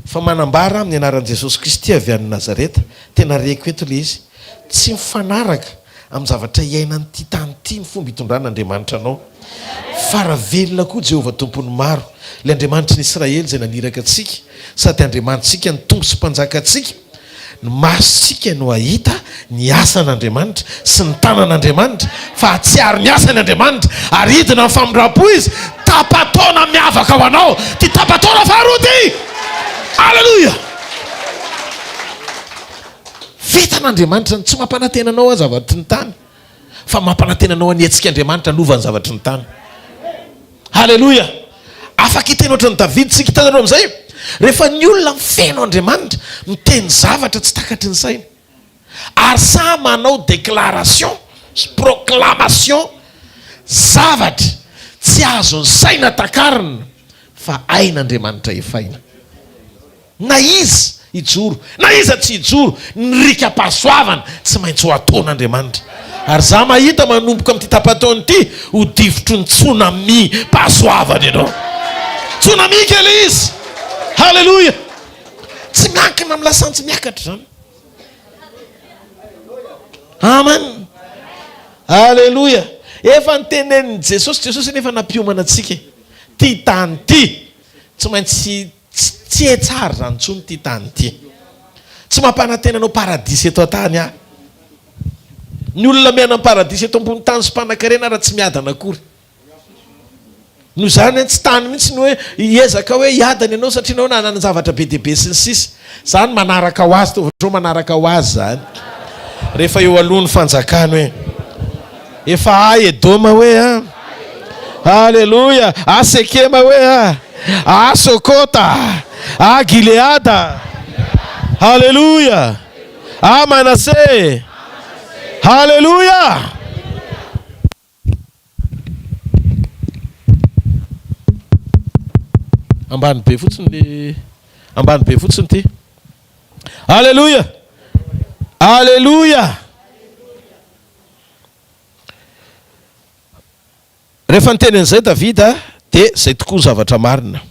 Fa manambara amin'ny anaran'i Jesosy Kristy avy any Nazareta, tena reko eto ilay izy, tsy mifanaraka amin'ny zavatra iainan'ity tany ity ny fomba hitondran'Andriamanitra anao. Faravelona koa Jehovah tompony maro, ilay Andriamanitra n'Israely izay naniraka antsika, sady Andriamanitsika ny tombo sy mpanjaka antsika. Ny masontsika no ahita ny asan'Andriamanitra sy ny tanan'Andriamanitra, fa hatsiaro ny asany Andriamanitra ary hidina ny famindram-po izy. Tapataona miavaka ho anao ty tapataona faharoa ty. Alleluia. Vitan'Andriamanitra tsy mampanantena anao a zavatry ny tany, fa mampanantena anao anetsika Andriamanitra anovany zavatry ny tany. Halleluia. Afaka hiteny ohatran'ny David tsika hitanareo amin'izay. Rehefa ny olona mifeno Andriamanitra miteny zavatra tsy takatry ny saina, ary sa manao déclaration, proclamation, zavatra tsy azo ny saina takarina, fa ain'Andriamanitra efaina. Na iza hijoro, na iza tsy hijoro, ny rika-pahasoavana tsy maintsy ho ataon'Andriamanitra. Ary za mahita manomboka amin'ity tapataony ity ho divotro ny tsunami pahasoavana ianao. Tsunami kely izy. Halleluia. Tsy miankina amin'ny lasantsy miakatra zany. Amen. Halleluia. Efa nitenen'i Jesosy nefa nampiomana antsika. Ty tany ty tsy maintsy tsy etsara zany tsony ty tany ty. Tsy mampanantena anao paradisy eto an-tany ah. Ny olona miaina amin'ny paradisy eto ambony tany sy mpanan-karena raha tsy miadana akory. No zany tsy tany mihitsy ny hoe hiezaka hoe hiadana ianao satria ianao nanana zavatra be deaibe sy ny sisa. Zany manaraka ho azy, tovatro manaraka ho azy zany. Rehefa eo alohan'ny fanjakany hoe efa ay Edoma hoe a. Halleluia. A Sekema hoe a. A Sokota. A Gileada. Halleluia. A Manasseh. Halleluia. Ambany be fotsiny ty. Halleluia. Halleluia. Rehefa niteny an'izay Davida dia zay tokoa zavatra marina.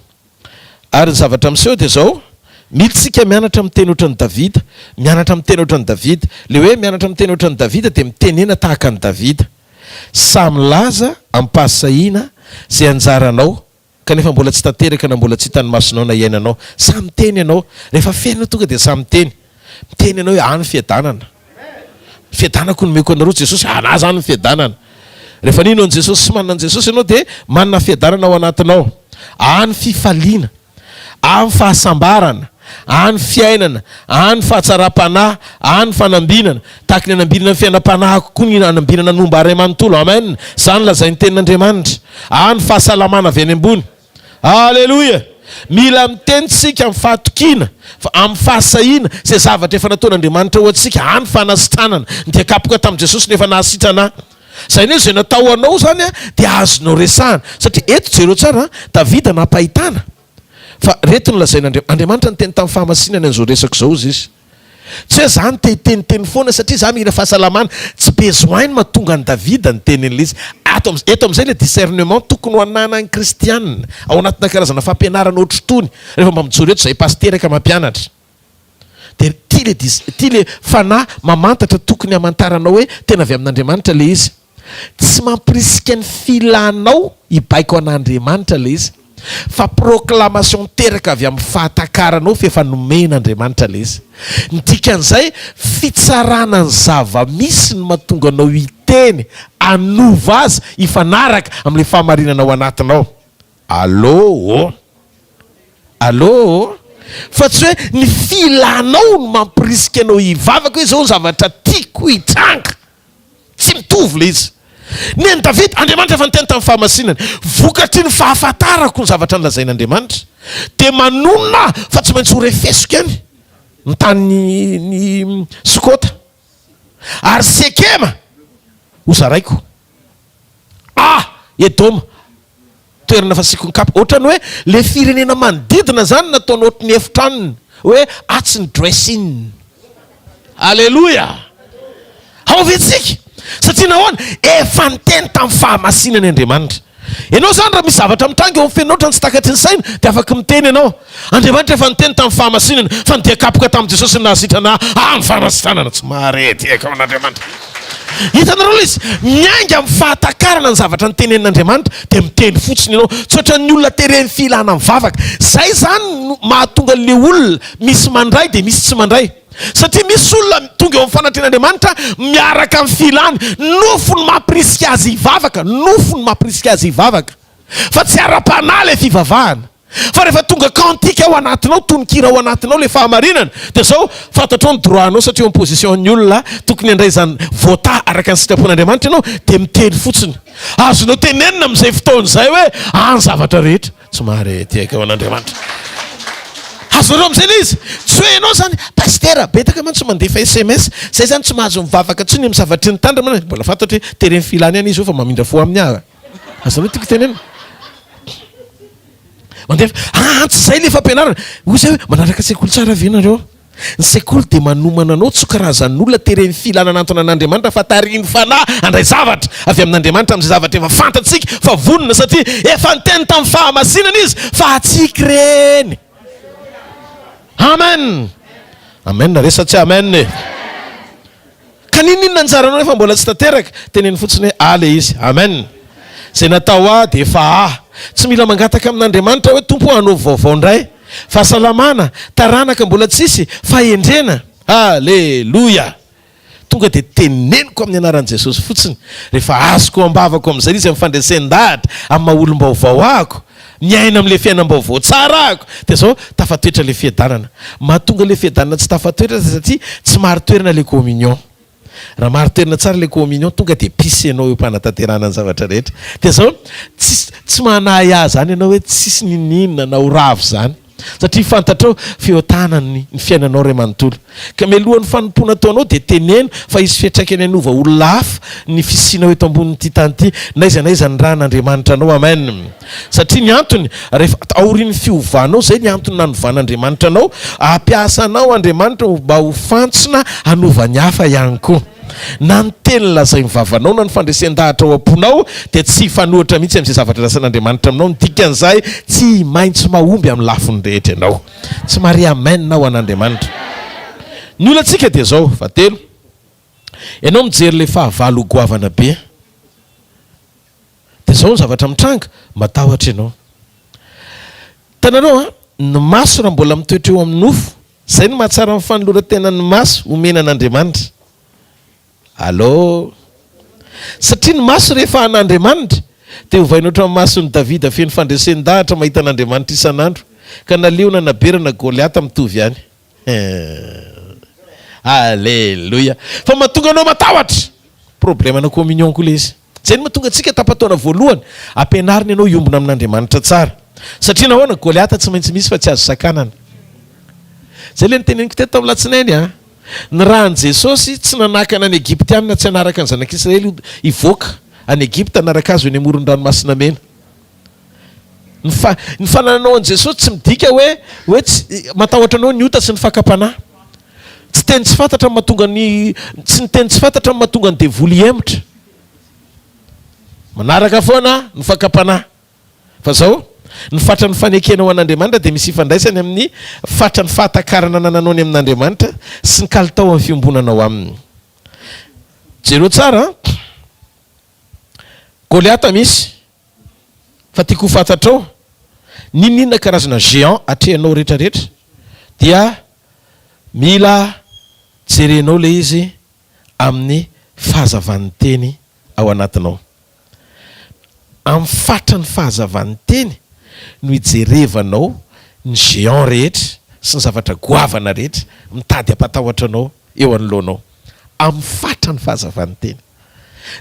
Ary ny zavatra miseho dia zao, militsika mianatra miteny ohatran'ny Davida, mianatra miteny ohatran'ny Davida. Le hoe mianatra miteny ohatran'ny Davida dia mitenena tahaka ny Davida. Samy laza ampasahiana zay anjaranao, kanefa mbola tsy tanteraka na mbola tsy hitany masonao na iainanao. Samy teny ianao. Rehefa fiainana tonga dia samy teny. Miteny ianao hoe any fiadanana. Fiadanako nomeko anareo Jesosy, ana zany ny fiadanana. Rehefa nino an Jesosy sy manana an Jesosy ianao dia manana fiadanana ao anatinao. Any fifaliana, any fahasambarana, any fiainana, any fahatsara-panahy, any fanambinana. Tahaka ny anambinana ny fiainam-panahiko koa ny anambinana nomba aray manontolo. Amen. Zany lazay ny tenin'Andriamanitra. Any fahasalamana avy any ambony. Halleluia. Mila mitenitsika amin'ny fahatokina, amin'ny fahasahiana izay zavatra efa nataon'Andriamanitra ho antsika. Any fanasitranana. Dia kapoka tamin'i Jesosy nefa nahasitrana. Zay ny zay natao anao zany a dia azonao resahana. Satria eto jereo tsara Davida nampahitana. Fa reto no lazain'Andriamanitra ny teny tamin'ny fahamasinana an'izao resako zao izy. Tsy hoe zany te hiteniteny foana satria za mihina fahasalamana. Tsy besoin mahatonga ny Davida ny tenen'ilay izy. Eto amin'izay le discernement tokony ho ananan'ny kristianina ao anatina karazana fampianarana ohatrotony. Rehefa mba mijoro eto zay pasteraka mampianatra. Dia ty le fanahy mamantatra tokony hamantaranao hoe tena avy amin'Andriamanitra le izy. Tsy mampirisika ny filanao hibaiko an'Andriamanitra le izy, fa proclamation teraka avy amin'ny fahatakarana fa efa nomen'Andriamanitra le izy. Ny dikan'izay fitsarana ny zava-misy no mahatonga anao hiteny, anova azy hifanaraka amin'ilay fahamarinana ao anatinao. Allô? fa tsy hoe ny filanao no mampirisika anao hivavaka hoe zao ny zavatra tiako hitranga, tsy mitovy le izy. Ny any Davida, Andriamanitra efa niteny tamin'ny fahamasinany, vokatry ny fahafantarako ny zavatra nolazain'Andriamanitra, de manonona fa tsy maintsy ho refesiko any ny tany Sokota, ary Sekema ho zaraiko. Edoma, toerana fasikon-kapa. Ohatrany hoe le firenena manodidina zany nataony ohatry ny efitranony hoe atsy ny dressing. Alleluia. Ao vetsika. Satria nahoana efa niteny tamin'ny fahamasinany Andriamanitra. Ianao zany raha misy zavatra mitrangy eo amin'ny fiainanao ohatrany tsy takatry ny saina, de afaka miteny ianao. Andriamanitra efa niteny tamin'ny fahamasinany fa nidikapoka tamin'ny Jesosy ny nahasitrana amin'ny fahamasitranana. Tsy marety eka amin'Andriamanitra. Hitanareo izy miainga amin'ny fahatakarana ny zavatra nitenenin'Andriamanitra de miteny fotsiny ianao. Tsy ohatran'ny olona tereny filana mivavaka. Zay zany mahatonga le olona misy mandray de misy tsy mandray. Satria misy olona tonga eo amin'ny fanatrehan'Andriamanitra miaraka amin'ny filany, nofony mampirisika azy hivavaka, nofony mampirisika azy hivavaka, fa tsy ara-panahy le fivavahana. Fa rehefa tonga kantika ao anatinao, tononkira ao anatinao le fahamarinana, de zao fantatrao ny droit-nao satria en position ny olona tokony handray zany vota araka ny sitrapon'Andriamanitra ianao, de miteny fotsiny. Azonao tenenina amin'izay fotoana izay hoe ny zavatra rehetra tsy marety eka ao an'Andriamanitra. Azonao amin'izay le izy. Tsy hoe ianao zany pastera betaka man tsy mandefa SMS, zay zany tsy mahazo mivavaka tsony amin'ny zavatry ny tandrina. Mbola fantatry hoe tereny filany any izy io fa mamindra fo amin'ny aha. Azonao tiako tenenina. Mandefa tsy zay le fampianarana. Hoy zay hoe manaraka sekoly tsara venareo. Ny sekoly de manomana anao tsy karazan'olona tereny filana anatona an'Andriamanitra fa tariny fanahy andray zavatra avy amin'Andriamanitra amin'izay zavatra efa fantatsika fa vonona, satria efa niteny tamin'ny fahamasinana izy fa atsika reny. Amen. Amen resa tsy amen. Kaninina anjaranao efa mbola tsy tanteraka, teneny fotsiny hoe ale izy. Amen. Zay natao de efa tsy mila mangataka amin'Andriamanitra hoe tompo hanao vaovao ndray. Fahasalamana, taranaka mbola tsisy, fahendrena. Alleluia. Tonga de teneniko amin'ny anaran'i Jesosy fotsiny. Rehefa azoko ambavako amin'izay izy amin'ny fandresen-dahatra, amin'ny maha-olom-baovao ako, miaina amin'le fiainam-baovao tsara ako, de zao tafatoetra le fiadanana. Mahatonga le fiadanana tsy tafatoetra satria tsy maritoerana le communion. Raha maritoerana tsara le communion, tonga de pisenao eo mpanatanterana ny zavatra rehetra. De zao tsy manahy ahy zany ianao hoe tsisy nininona na ho ravo zany, satria fantatrao feotanany ny fiainanao ray manontolo. Ka mialohan'ny fanompona ataonao de teneno fa izy fiatraikany anova olona hafa ny fisinao eto ambonin'ity tany ity, naiza ny raha n'Andriamanitra anao. Amen. Satria ny antony rehefa aorian'ny fiovanao, zay ny antony nanovan'Andriamanitra anao, ampiasanao Andriamanitra mba ho fantsona hanova ny hafa ihany koa. Na ny teny lazay mivavanao na ny fandresen-dahatra ao am-ponao de tsy fanohatra mihitsy amin'izay zavatra rasan'Andriamanitra aminao. Ny dikan'izay tsy maintsy mahomby amin'ny lafiny rehetra ianao. Tsy mari amen na ho an'Andriamanitra. Ny olantsika de zao fatelo, ianao mijery le fahavalo goavana be, de zao ny zavatra mitranga matahotra ianao. Tananao ny maso raha mbola mitoetra eo amin'ny nofo, zay ny mahatsara amin'ny fanoloran-tenan'ny maso omenan'Andriamanitra. Allô. Satria ny maso rehefa an'Andriamanitra de hovaina ohatran'ny mason'ny Davida feno fandresen-dahatra mahita an'Andriamanitra isan'andro, ka naleona naberana Goliata mitovy ihany. Alleluia. Fa mahatonga anao matahotra problème na communion koa le izy. Zay ny mahatonga antsika tapataona voalohany ampianarina ianao iombona amin'Andriamanitra tsara. Satria nahoana Goliata tsy maintsy misy fa tsy azo sakanana. Zay le niteneniko teto tamin'ny latsinainy ny rahan'i Jesosy tsy nanakana any Egyptianina, tsy hanaraka ny zanak'Israely ivoaka any Egypta anaraka azy eny amoron-dranomasina mena. Ny fananao an' Jesosy tsy midika hoe matahotra anao ny ota sy ny fakapanahy. Tsy teny tsy fantatra ny mahatonga tsy niteny tsy fantatra ny mahatonga ny devoly emitra. Manaraka foana ny fakapanahy. Fa zao ny fatra ny fanekenao an'Andriamanitra de misy ifandraisany amin'ny fatra ny fahatakarana nananao ny amin'Andriamanitra sy ny kalitao amin'ny fiombonanao aminy. Jereo tsara Goliata misy, fa tiako fantatrao ninona karazana géant atrehanao rehetrarehetra dia mila jerenao le izy amin'ny fahazavan'ny teny ao anatinao. Amin'ny fatra ny fahazavan'ny teny no hijerevanao ny géant rehetra sy ny zavatra goavana rehetra mitady ampatahotra anao eo anoloanao amin'ny fatra ny fahazavany teny.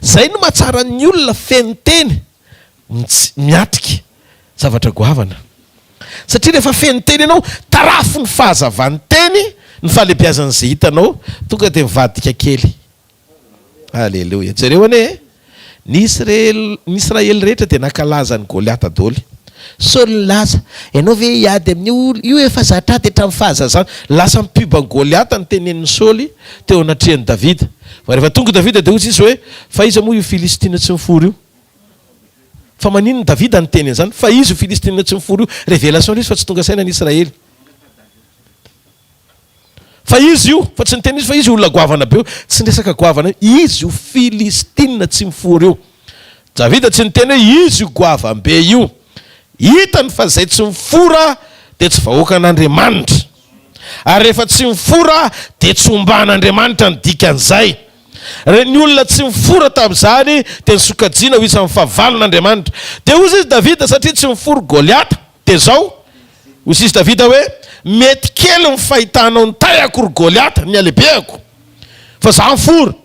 Zay no mahatsara ny olona feno teny miatrika zavatra goavana, satria rehefa feno teny ianao tarafo ny fahazavany teny ny fahalebiazan'izay hitanao tonga dia mivadika kely. Alleloia. Jereo ane ny Israely rehetra dia nankalaza ny Goliata daholo. Saoly laza ianao ve hiady amin'io io efa zatrady hatramin'ny fahazazana, lasa mipiba ny Goliata ny tenenin'ny Saoly teo anatrihan'ny Davida. Fa rehefa tonga Davida dia hozy izy hoe fa iza moa io Filistina tsy mifory io. Fa maninony Davida ny teniny zany fa izy io Filistina tsy mifory io, révélation izy fa tsy tonga saina ny Israely. Fa izy io fa tsy niteny izy fa izy olona goavana be io, tsy resaka goavana, izy io Filistina tsy mifory io. Davida tsy niteny hoe izy io goavambe io. Hitany fa zay tsy mifora dia tsy vahoaka an'Andriamanitra, ary rehefa tsy mifora dia tsy omban'Andriamanitra ny dikan'izay. Ny olona tsy mifora tamin'izany dia nisokajiana ho isan'ny fahavalon'Andriamanitra. Dia hozy izy Davida satria tsy mifory Goliata dia zao hozy izy Davida hoe mety kely ny fahitanao ny tay akory Goliata ny alehibeko fa za mifory.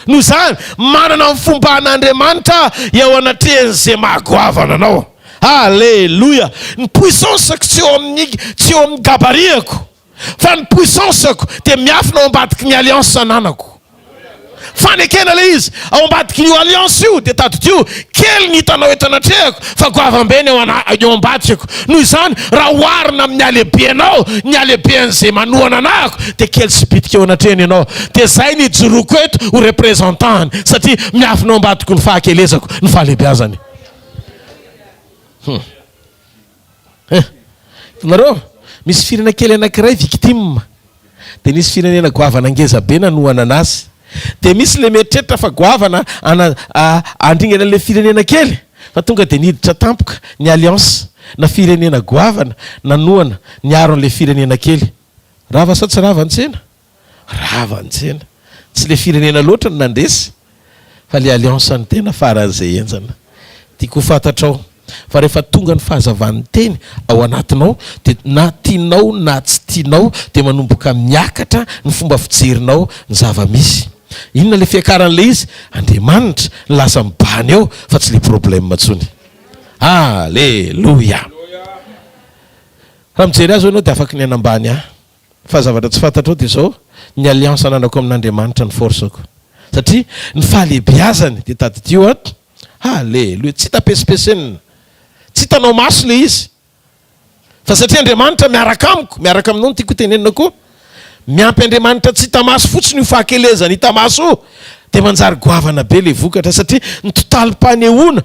Noho izany manana ny fomba an'Andriamanitra eo anatrehan'izay mahagoavana anao. Alléluia. Ny puissanceko tsy eo amin'ny gabariako, fa ny puissanceko dia miafina ao ambadiky ny alliance ananako. Fanekena le izy ao ambadiky io alliance io dia tadotio kely ny hitanao eto anatrehako fa goavambeny eo ambadikako. Noho izany raha oharina amin'ny alehibenao, ny alehiben'izay manohana anahako dia kely sy bitika eo anatrehany ianao. Dia zay ny joroko eto ho représentantany satria miafina ao ambadiko ny fahakelezako ny fahalehibiazany. Nareo misy firenena kely anankiray victime dia nisy firenena goavana ngeza be nanohana anazy. Dia misy le mieritreritra fa goavana andringana le firenena kely fa tonga dia niditra tampoka ny alliance na firenena goavana nanohana niaro an'le firenena kely. Rava sa tsy rava ntsena? Rava ntsena. Tsy le firenena loatra no nandresy fa le alliance ny tena faran'izay enjana. Tiako fantatrao fa rehefa tonga ny fahazavan'ny teny ao anatinao dia na tianao na tsy tianao dia manomboka miakatra ny fomba fijerinao ny zava-misy. Inona le fiakaran'le izy? Andriamanitra ny lasa mibany eo fa tsy le problème ntsony. Alleluia. Raha mijery azy ianao dia afaka ny anambany fa zavatra tsy fantatrao dia zao ny alliance ananako amin'Andriamanitra ny forceko, satria ny fahalebiazany dia taditio ato. Alleluia. Tsy tapesipesena, tsy hitanao maso le izy fa satria Andriamanitra miaraka amiko, miaraka aminao no tiako tenenina koa. Miampy Andriamanitra tsy hita maso fotsiny io fahakelezany hita maso io dia manjary goavana be le vokatra, satria ny totalim-panehoana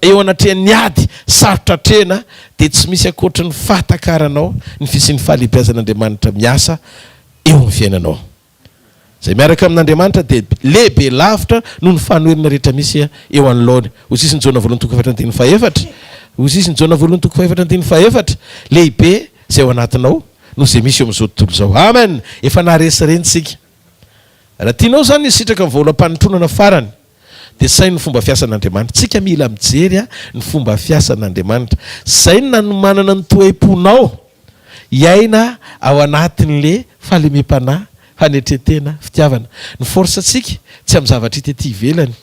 eo anatrehan'ny ady sarotra trena dia tsy misy akoatra ny fahatakaranao ny fisian'ny fahalebiazan'Andriamanitra miasa eo amin'ny fiainanao. Zay miaraka amin'Andriamanitra dia lehibe lavitra noho ny fanoherana rehetra misy eo anoloany. Hozy izy ny Jona 2:4. Hozy izy ny Jona 2:4 lehibe zay ao anatinao noho zay misy eo amin'izao tontolo zao. Amen. Efa naharesirensika. Raha tianao zany misitraka ny vahaolam-panontronana farany dia sainy ny fomba fiasan'Andriamanitra. Tsika mila mijery ny fomba fiasan'Andriamanitra. Zay no manana ny toeponao iaina ao anatin'le fahalemem-panahy, fanetretena, fitiavana. Ny force-tsika tsy amin'ny zavatra hita ety ivelany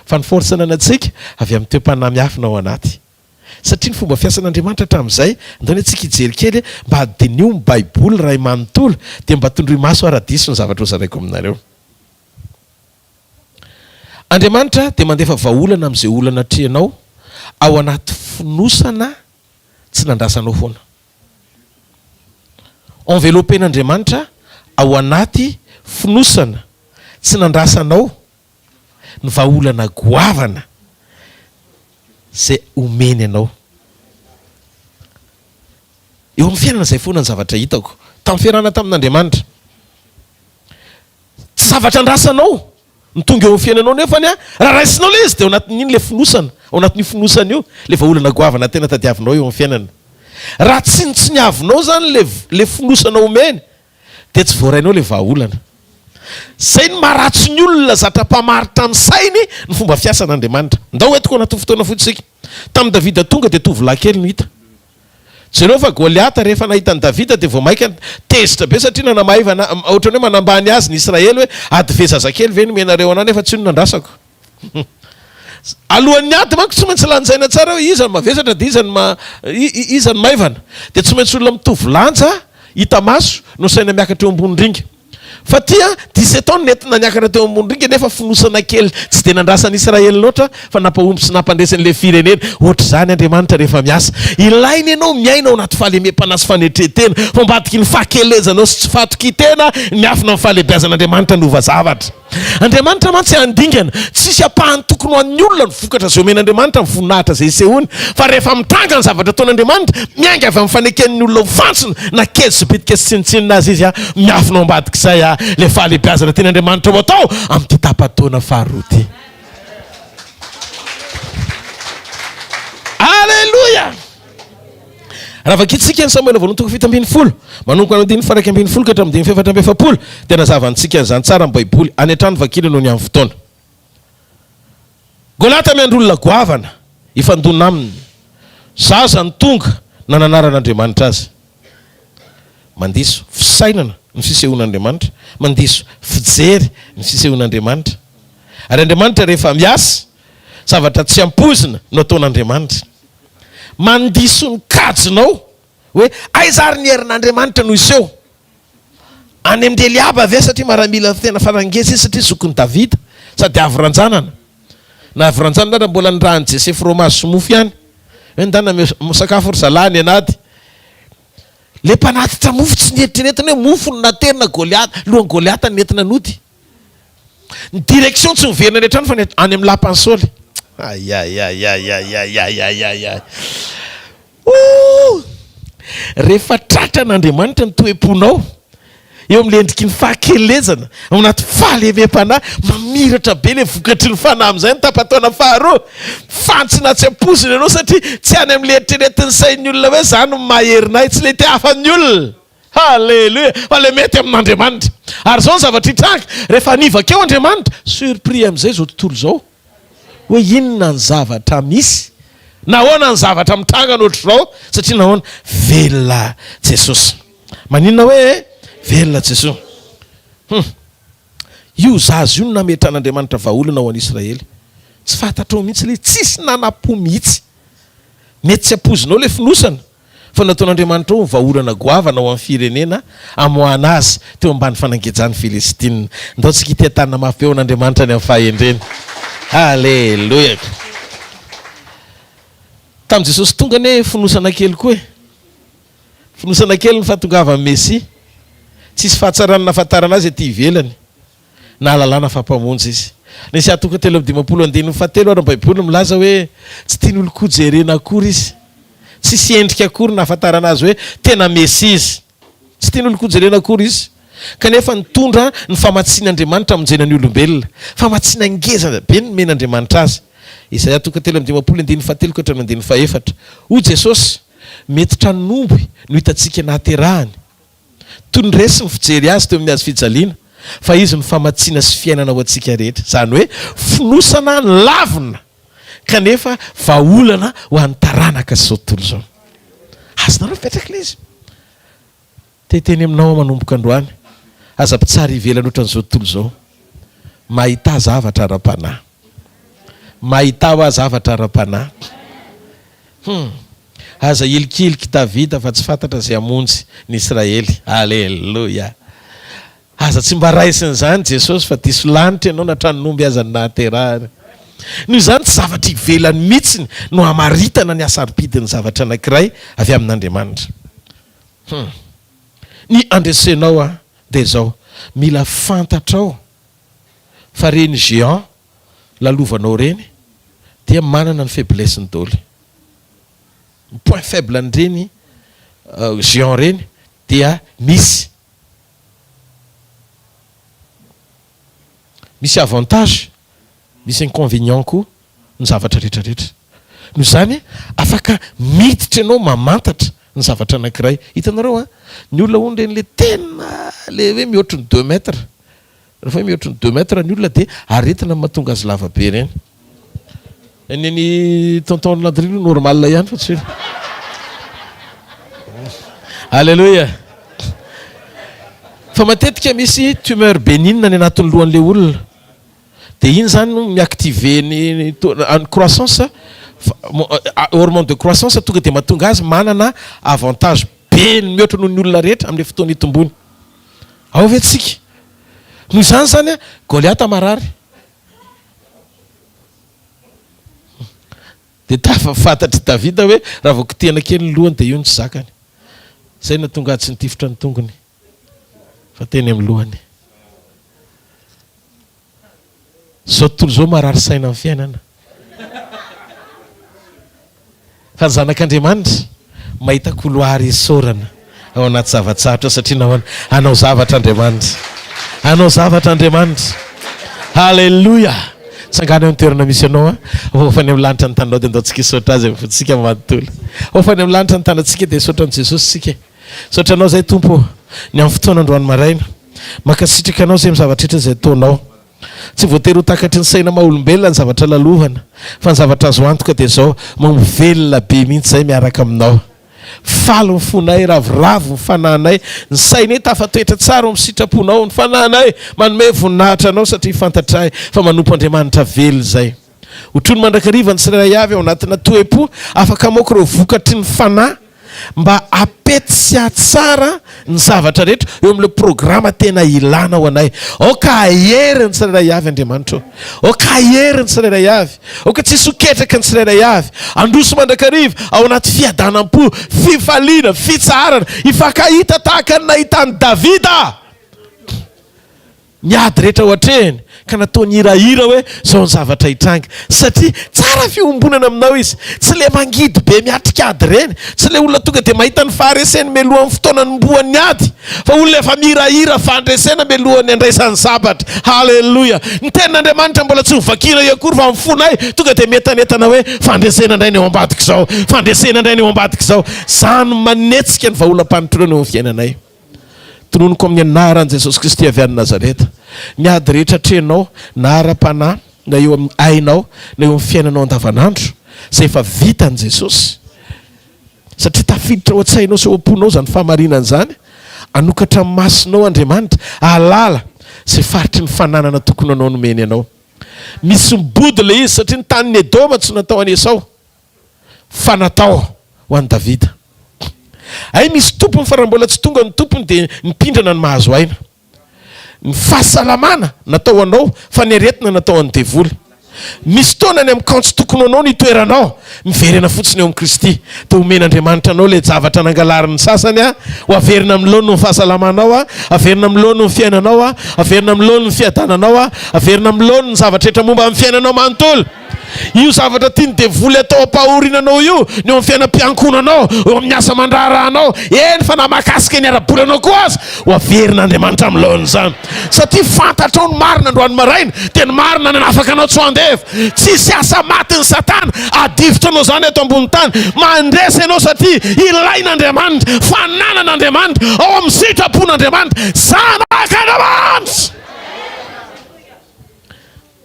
fa ny force ananantsika avy amin'ny toe-panahy miafina ao anaty. Satria ny fomba fiasan'Andriamanitra hatramin'izay ndony antsika hijery kely mba hadinio ny Baiboly ray manontolo dia mba tondroy maso ara-diso ny zavatra hozaraiko aminareo. Andriamanitra dia mandefa vahaolana amin'izay olana trehanao ao anaty finosana tsy nandrasanao foana. Enveloppen'Andriamanitra ao anaty finosana tsy nandrasanao ny vahaolana goavana zay omeny anao. Eo amin'ny fiainana izay foana ny zavatra hitako tamin'ny fiarahana tamin'Andriamanitra. Tsy zavatra andrasanao ny tonga eo amin'ny fiainanao nefany raha raisinao le izy dia ao anatin'iny le finosana, ao anatin'io finosana io le vahaolana goavana tena tadiavinao eo amin'ny fiainana. Raha tsy ny avinao zany le finosana omeny dia tsy voarainao le vahaolana. Zay ny maharatsy ny olona zatra-pamaritra amin'ny sainy ny fomba fiasan'Andriamanitra. Ndao etiko anaty fotoana fotsika tamin'ny Davida tonga dia tovolahy kely no hita. jereo fa Goliata rehefa nahitany Davida dia vao maika tezitra be satria nanamaivana ohatrany hoe manambany azy ny Israely hoe ady ve zazakely ve nomenareo anany efa tsy no nandrasako. Alohan'ny ady manko tsy maintsy lanjaina tsara hoe iza ny mavesatra dia iza ny maivana dia tsy maintsy olona mitovy lanja hita maso no saina miakatra eo ambony ringa. Fa tia 17 ans nentina niakatra teo ambony ringa nefa finosana kely tsy dia nandrasan'ny Israely loatra fa nampahomby sy nampandresan'ilay firenena. Ohatra izany Andriamanitra rehefa miasa ilainy ianao miaina ao anaty fahalemem-panahy sy fanetretena fa ambadiky ny fahakelezanao sy tsy fahatokitena miafina amin'ny fahalebiazan'Andriamanitra nova zavatra. Andriamanitra mantsy handingana tsisy apahany tokony ho an'ny olona ny vokatra zay omen'Andriamanitra ny voninahitra zay sehoany fa rehefa mitanga ny zavatra ataon'Andriamanitra mianga avy amin'ny faneken'ny olona fantsona na kely sy bitika sy tsinitsinina azy izy miafina ao ambadik'izay le fahalebiazana tian'Andriamanitra ho atao amin'ity tapataona faharoa ty. Alleluia. Raha vakitsika ny Samuel voalohany toko 7:10 manomboka amin'ny 1:20 ka hatramin'ny 4:70 dia nazavantsika an'izany tsara amin'ny Baiboly any an-trano vakily noho ny amin'ny fotoana. Goliata miandry olona goavana ifandona aminy zaza ny tonga na nanaran'Andriamanitra azy. Mandiso fisainana ny fisehoan'Andriamanitra, mandiso fijery ny fisehoan'Andriamanitra. Ary Andriamanitra rehefa miasa zavatra tsy ampozina no ataon'Andriamanitra. Mandiso ny kajinao hoe aizary ny herin'Andriamanitra no iseho. Any amin'ny Eliaba avy satria maramila tena farangeza izy satria zokiny Davida sady avy ranjanana. Na avy ranjanana raha mbola ny rany Jesse fromage sy mofo ihany. Hoe ndana sakafo ry zalany anaty. Le mpanatitra mofo tsy nieritrenietiny hoe mofo no naterina Goliata, lohan'ny Goliata nentina nody. Ny direction tsy miverina rehetra fa any amin'ny lapansôly. Rehefa tratra n'Andriamanitra ny toe-ponao eo amin'le endriky ny fahakelezana ao anaty fahalemem-panahy mamiratra be le vokatry ny fanahy amin'izay ny tapataona faharoa fantsina tsy ampozina ianao satria tsy any amin'ny eritreretin'ny sain'ny olona hoe zany maherinay tsy le te hafan'ny olona. Halleluia. Fa le mety amin'Andriamanitra. Ary zao ny zavatra hitranga rehefa hanivakeo Andriamanitra surpris amin'izay zao tontolo zao hoe inona ny zavatra misy nahoana ny zavatra mitrangana ohatr'izao satria nahoana velona Jesosy. Maninona hoe velona Jesosy. Io zaza io no nametran'Andriamanitra vahaolana ho an'i Israely. Tsy fantatrao mihitsy le tsisy nanam-po mihitsy. Mety tsy ampozinao le finosana fa nataon'Andriamanitra ho vahaolana goavana ho amin'ny firenena amoahana azy teo ambany fanangejany Filistina. Ndao tsika ity tanana mafy eo n'Andriamanitra ny amin'ny fahendreny. Alleluia. Tamin'i Jesosy tonga ne finosana kely koa e. Finosana kely ny fahatongava amin'ny Mesia. Tsisy fahatsarana nafatarana azy ety ivelany na alalana fampamonjy izy. Nisy atoka 3:17 ary Baiboly milaza hoe tsy tiany olo koa jerena akory izy. Tsisy endrika akory nafatarana azy hoe tena Mesia izy. Tsy tiany olo koa jerena akory izy. Kanefa nitondra ny famatsian'Andriamanitra amonjenany olombelona. Famatsiana ngeza be ny men'Andriamanitra azy. Isaia toka 3:17 ka hatramin'ny 14. O Jesosy metitra nomby no hitantsika nahaterahany. Toy ny resy ny fijery azy teo amin'ny azy fijaliana fa izy ny famatsiana sy fiainana ho antsika rehetra. Zany hoe finosana ny lavina kanefa vahaolana ho an'ny taranaka zao tontolo zao. Azonareo mipetraka le izy. Teteny aminao manomboka androany. Aza mpitsara ivelany ohatran'izao tontolo zao. Mahita zavatra ara-panahy. Mahita ho zavatra ara-panahy. Aza ilikiliky Davida fa tsy fantatra zay amonjy ny Israely. Alleluia. Aza tsy mba raisin'izany Jesosy fa diso lanitra ianao natranonomby aza ny nahaterahany. Noho izany tsy zavatra ivelany mihitsiny no hamaritana ny asaripidin'ny zavatra anankiray avy amin'Andriamanitra. Ny andresenao dia zao mila fantatrao fa reny géant lalovanao reny dia manana ny faiblesse-ny daholo. Ny point faible an'ireny géant reny dia misy avantage, misy inconvénient koa ny zavatra rehetrarehetra. Noho izany afaka miditra ianao mamantatra ny zavatra anankiray. Hitanareo ny olona hono reny le tena le hoe mihoatra ny 2 mètres. Rehefa mihoatra ny 2 mètres ny olona dia aretina mahatonga azy lavabe reny. Ny tonton Landry normal ihany fa tsy. Alléluia. Fa matetika misy tumeur bénigne ny anatin'ny lohan'ilay olona. Dia iny zany no miactiver ny croissance, hormone de croissance tonga dia mahatonga azy manana avantage be ny mihoatra noho ny olona rehetra amin'ilay fotoana itombony. Ao ve tsika? Noho izany zany Goliata marary. Dia tafafantatry Davida hoe raha vao kitihana kely ny lohany dia io ny tsy zakany. Zay nahatonga azy tsy nitifitra ny tongony fa teny amin'ny lohany. Zao tontolo zao marary saina amin'ny fiainana. Fa ny zanak'Andriamanitra mahita couloir esorana ao anaty zavatsarotra satria nahoana anao zavatra Andriamanitra. Anao zavatra Andriamanitra. Halleluja. Tsangana eo toerana misy anao ofany amin'ny lanitra ny tananao dia andaontsika isotra azy fotsika manontolo. Ofany amin'ny lanitra ny tanantsika dia isotra ny Jesosy sika. Sotra anao zay Tompo ny amin'ny fotoana androany maraina. Makasitraka anao zay amin'ny zavatra rehetra zay ataonao. Tsy voatery ho takatry ny saina maha-olombelona ny zavatra lalovana fa ny zavatra azo antoka dia zao mamovelona be mihitsy zay miaraka aminao. Falo ny fonay, ravoravo ny fanahinay, ny sainay tafatoetra tsara amin'ny sitraponao, ny fanahinay manome voninahitra anao satria fantatray fa manompo Andriamanitra velo zay. Otrony mandrakariva ny tsirairay avy ao anatina toe-po afaka moka ireo vokatry ny fanahy mba apetsia tsara ny zavatra rehetra eo amin'ilay programa tena ilana ho anay. Oka ahery ny tsirairay avy Andriamanitra. Oka ahery ny tsirairay avy. Oka tsisy hoketraka ny tsirairay avy. Androso mandrakariva ao anaty fiadanam-po, fifaliana, fitsarana, ifakahita tahaka ny nahitany Davida. Miady rehetra ohatreny ka nataony hirahira hoe zao ny zavatra hitranga satria tsara fiombonana aminao izy. Tsy le mangidy be miatrikady reny, tsy le olona tonga dia mahita ny fahareseny melohan'ny fotoana ny mbohan'ny ady, fa olona efa mihirahira fandresena melohan'ny andraisan'ny sabatra. Halleluja. Ny tenin'Andriamanitra mbola tsy hovakina akory fa mifonay tonga dia metanetana hoe fandresena indray ny eo ambadika zao, fandresena indray ny eo ambadika zao. Zany manetsika ny vahaolam-panontronana eo amin'ny fiainanay. Tononoko amin'ny anaran'i Jesosy Kristy avy any Nazareta. Miady rehetra trenao na ara-panahy na eo amin'ny ainao na eo amin'ny fiainanao andavanandro zay efa vitan'i Jesosy. Satria tafiditra ao an-tsainao sy ao am-ponao zany fahamarinana zany. Anokatra amin'ny masonao Andriamanitra ahalala zay faritry ny fananana tokony anao nomeny anao. Misy mibody le izy satria ny tanin'ny Edoma tsy natao any Esau fa natao ho an'i Davida. Ay misy tompony fa raha mbola tsy tonga ny tompony dia nipindrana ny mahazo aina. Ny fahasalamana natao anao fa ny aretina natao an'ny devoly. Misy taona ny amin'ny kanto tokony anao ny toeranao miverena fotsiny eo amin'ny Kristy dia omen'Andriamanitra anao le zavatra nangalariny sasany ho averina amin'ny lono ny fahasalamanao, averina amin'ny lono ny fiainanao, averina amin'ny lono ny fiadananao, averina amin'ny lono ny zavatra rehetra momba amin'ny fiainanao manontolo. Io zavatra tiany devoly atao ampahorinanao io ny eo amin'ny fiainam-piankonanao, eo amin'ny asa mandrarahanao, eny fa na mahakasika ny ara-bolanao koa azy ho averin'Andriamanitra amin'ny lono zany. Satria fantatrao ny marina androany maraina dia ny marina ny afaka anao tsy handeva. Tsisy asa maty ny Satana adivitra anao zany eto ambony tany mandresy anao satria ilain'Andriamanitra, fananan'Andriamanitra ao amin'ny sitrapon'Andriamanitra zanak'Andriamanitra.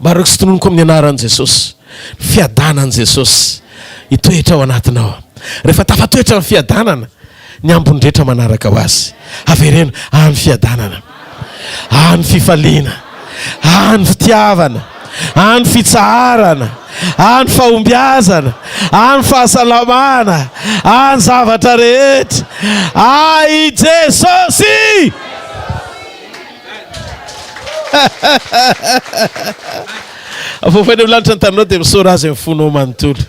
Maroko sy tononoko amin'ny anaran'i Jesosy. Fiadanan'i Jesosy hitoetra ao anatinao. Rehefa tafatoetra amin'ny fiadanana ny ambony rehetra manaraka ho azy averena any fiadanana, any fifaliana, any fitiavana, any fitsaharana, any fahombiazana, any fahasalamana, any zavatra rehetra. Ai Jesosy! Afofany amin'ny lanitra ny tananao dia misora azy amin'ny fonao manontolo.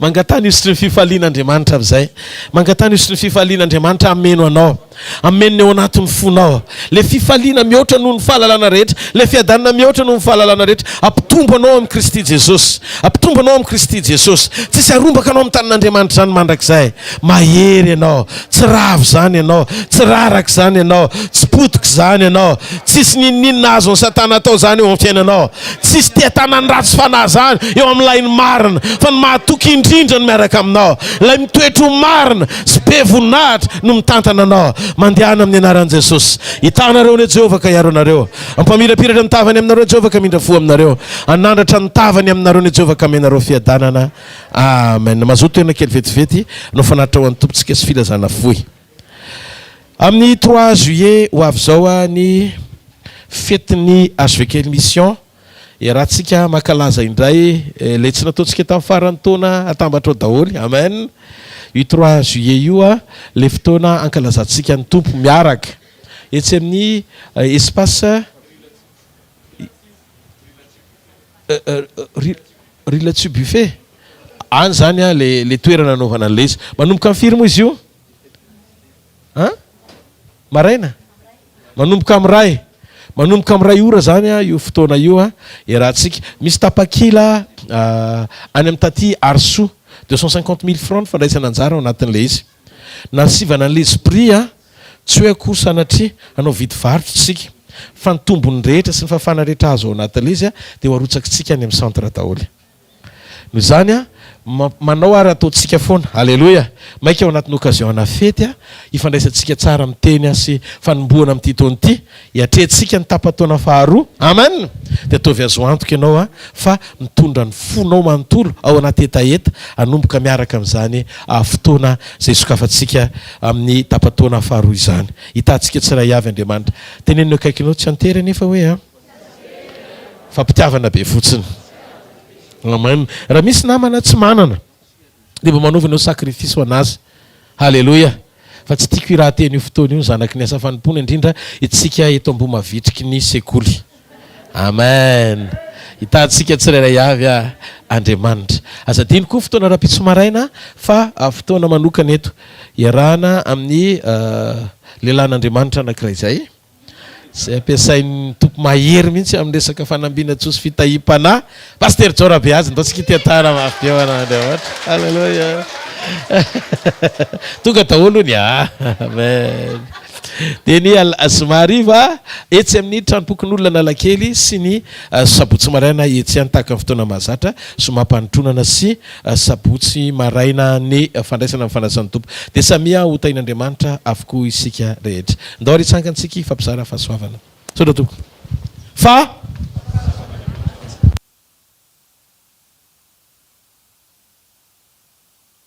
Mangatany isotry ny fifalian'Andriamanitra amin'izay. Mangatany isotry ny fifalian'Andriamanitra ameno anao, ameno eo anatin'ny fonao. Le fifaliana mihoatra noho ny fahalalana rehetra, le fiadanana mihoatra noho ny fahalalana rehetra. Ampitombo anao amin'ny Kristy Jesosy. Ampitombo anao amin'ny Kristy Jesosy. Tsisy arombaka anao amin'ny tanin'Andriamanitra zany mandrakizay. Mahery ianao, tsy ravo zany ianao, tsy raraka zany ianao, tsy potika zany ianao, tsisy ninninina azo ny Satana atao zany eo amin'ny fiainanao. Tsisy tia-tanany ratsy fanahy zany eo amin'ilay ny marina, fa ny mahatoky indrindra ny miaraka aminao. Ilay mitoetro marina sy be voninahitra no mitantana anao. Mandehana amin'ny anaran'i Jesosy. Hitanareo ne Jehovah ka hiaro anareo. Ampamirapiratra ny tavany aminareo Jehovah ka mindra fo aminareo. Anandratra ny tavany aminareo ne Jehovah ka menareo fiadanana. Amen. Mazoto ena kely vetivety no fanatitra ho an'ny tompontsika sy filazana fohy. Amin'ny 3 juillet ho avy zao ny fetiny hvkl-mission rahantsika makalaza indray le tsy nataontsika tamin'ny farany taona atambatra ao daholy. Amen. I 3 juillet io le fotoana ankalazantsika ny tompo miaraka etsy amin'ny espace Rilatsu buffet any zany le toerana anaovana an'le izy. Manomboka amin'ny firy moa izy io? Maraina? Manomboka amin'ny ray. Manomboka amin'ny ray ora zany io fotoana io rahantsika misy tapakila any amin'ny taty Arso 250 000 francs fandraisana anjara ao anatin'le izy. Nasivana an'le esprit tsy hoe akory sanatria anao vidy varotra tsika fa ny tombony rehetra sy ny fafana rehetra azo ao anatin'le izy dia ho arotsakitsika any amin'ny centre daholy. Noho izany manao ary ataontsika foana. Alleluia. Maika ao anatin'ny occasion na fety ifandraisantsika tsara amin'ny teny sy fanombohana amin'ity taona ity hiatrehantsika ny tapataona faharoa. Amen. Dia ataovy azo antoka ianao fa mitondra ny fonao manontolo ao anaty etaeta hanomboka miaraka amin'izany fotoana izay sokafantsika amin'ny tapataona faharoa izany. Hitantsika tsiray avy Andriamanitra. Tenenino akaikinao tsy antery nefa hoe fampitiavana be fotsiny. Amen. Raha misy namana tsy manana dia mba manaovana sakrifisy ho anazy. Halleluja. Fa tsy tiako iraha teny io fotoana io zanaky ny asa fanompona indrindra itsika eto amboma vitriky ny Sekoly. Amen. Hitantsika tsirairay avy Andriamanitra. Azadiny koa fotoana raha-pitso maraina fa fotoana manokana eto iarahana amin'ny lehilahin'Andriamanitra anankiray izay. Izay ampiasain'ny tompo mahery mihitsy amin'ny resaka fanambiana tsosy fitahim-panahy. Paster Jorabe azy ndao tsika tiatara mafy eo an'Andriamanitra. Halleluja. Tonga daholo ny amen. Dia ny Zomariva etsy amin'ny tranompokon'olona Analakely sy ny sabotsy maraina etsy any tahaka amin'ny fotoana mahazatra somam-panotronana sy sabotsy maraina ny fandraisana amin'ny fandraisan'ny tompo. Dia samia ho tain'Andriamanitra avokoa isika rehetra. Ndao ary itsangantsika fampizara fahasoavana. Sodra tompo. Fa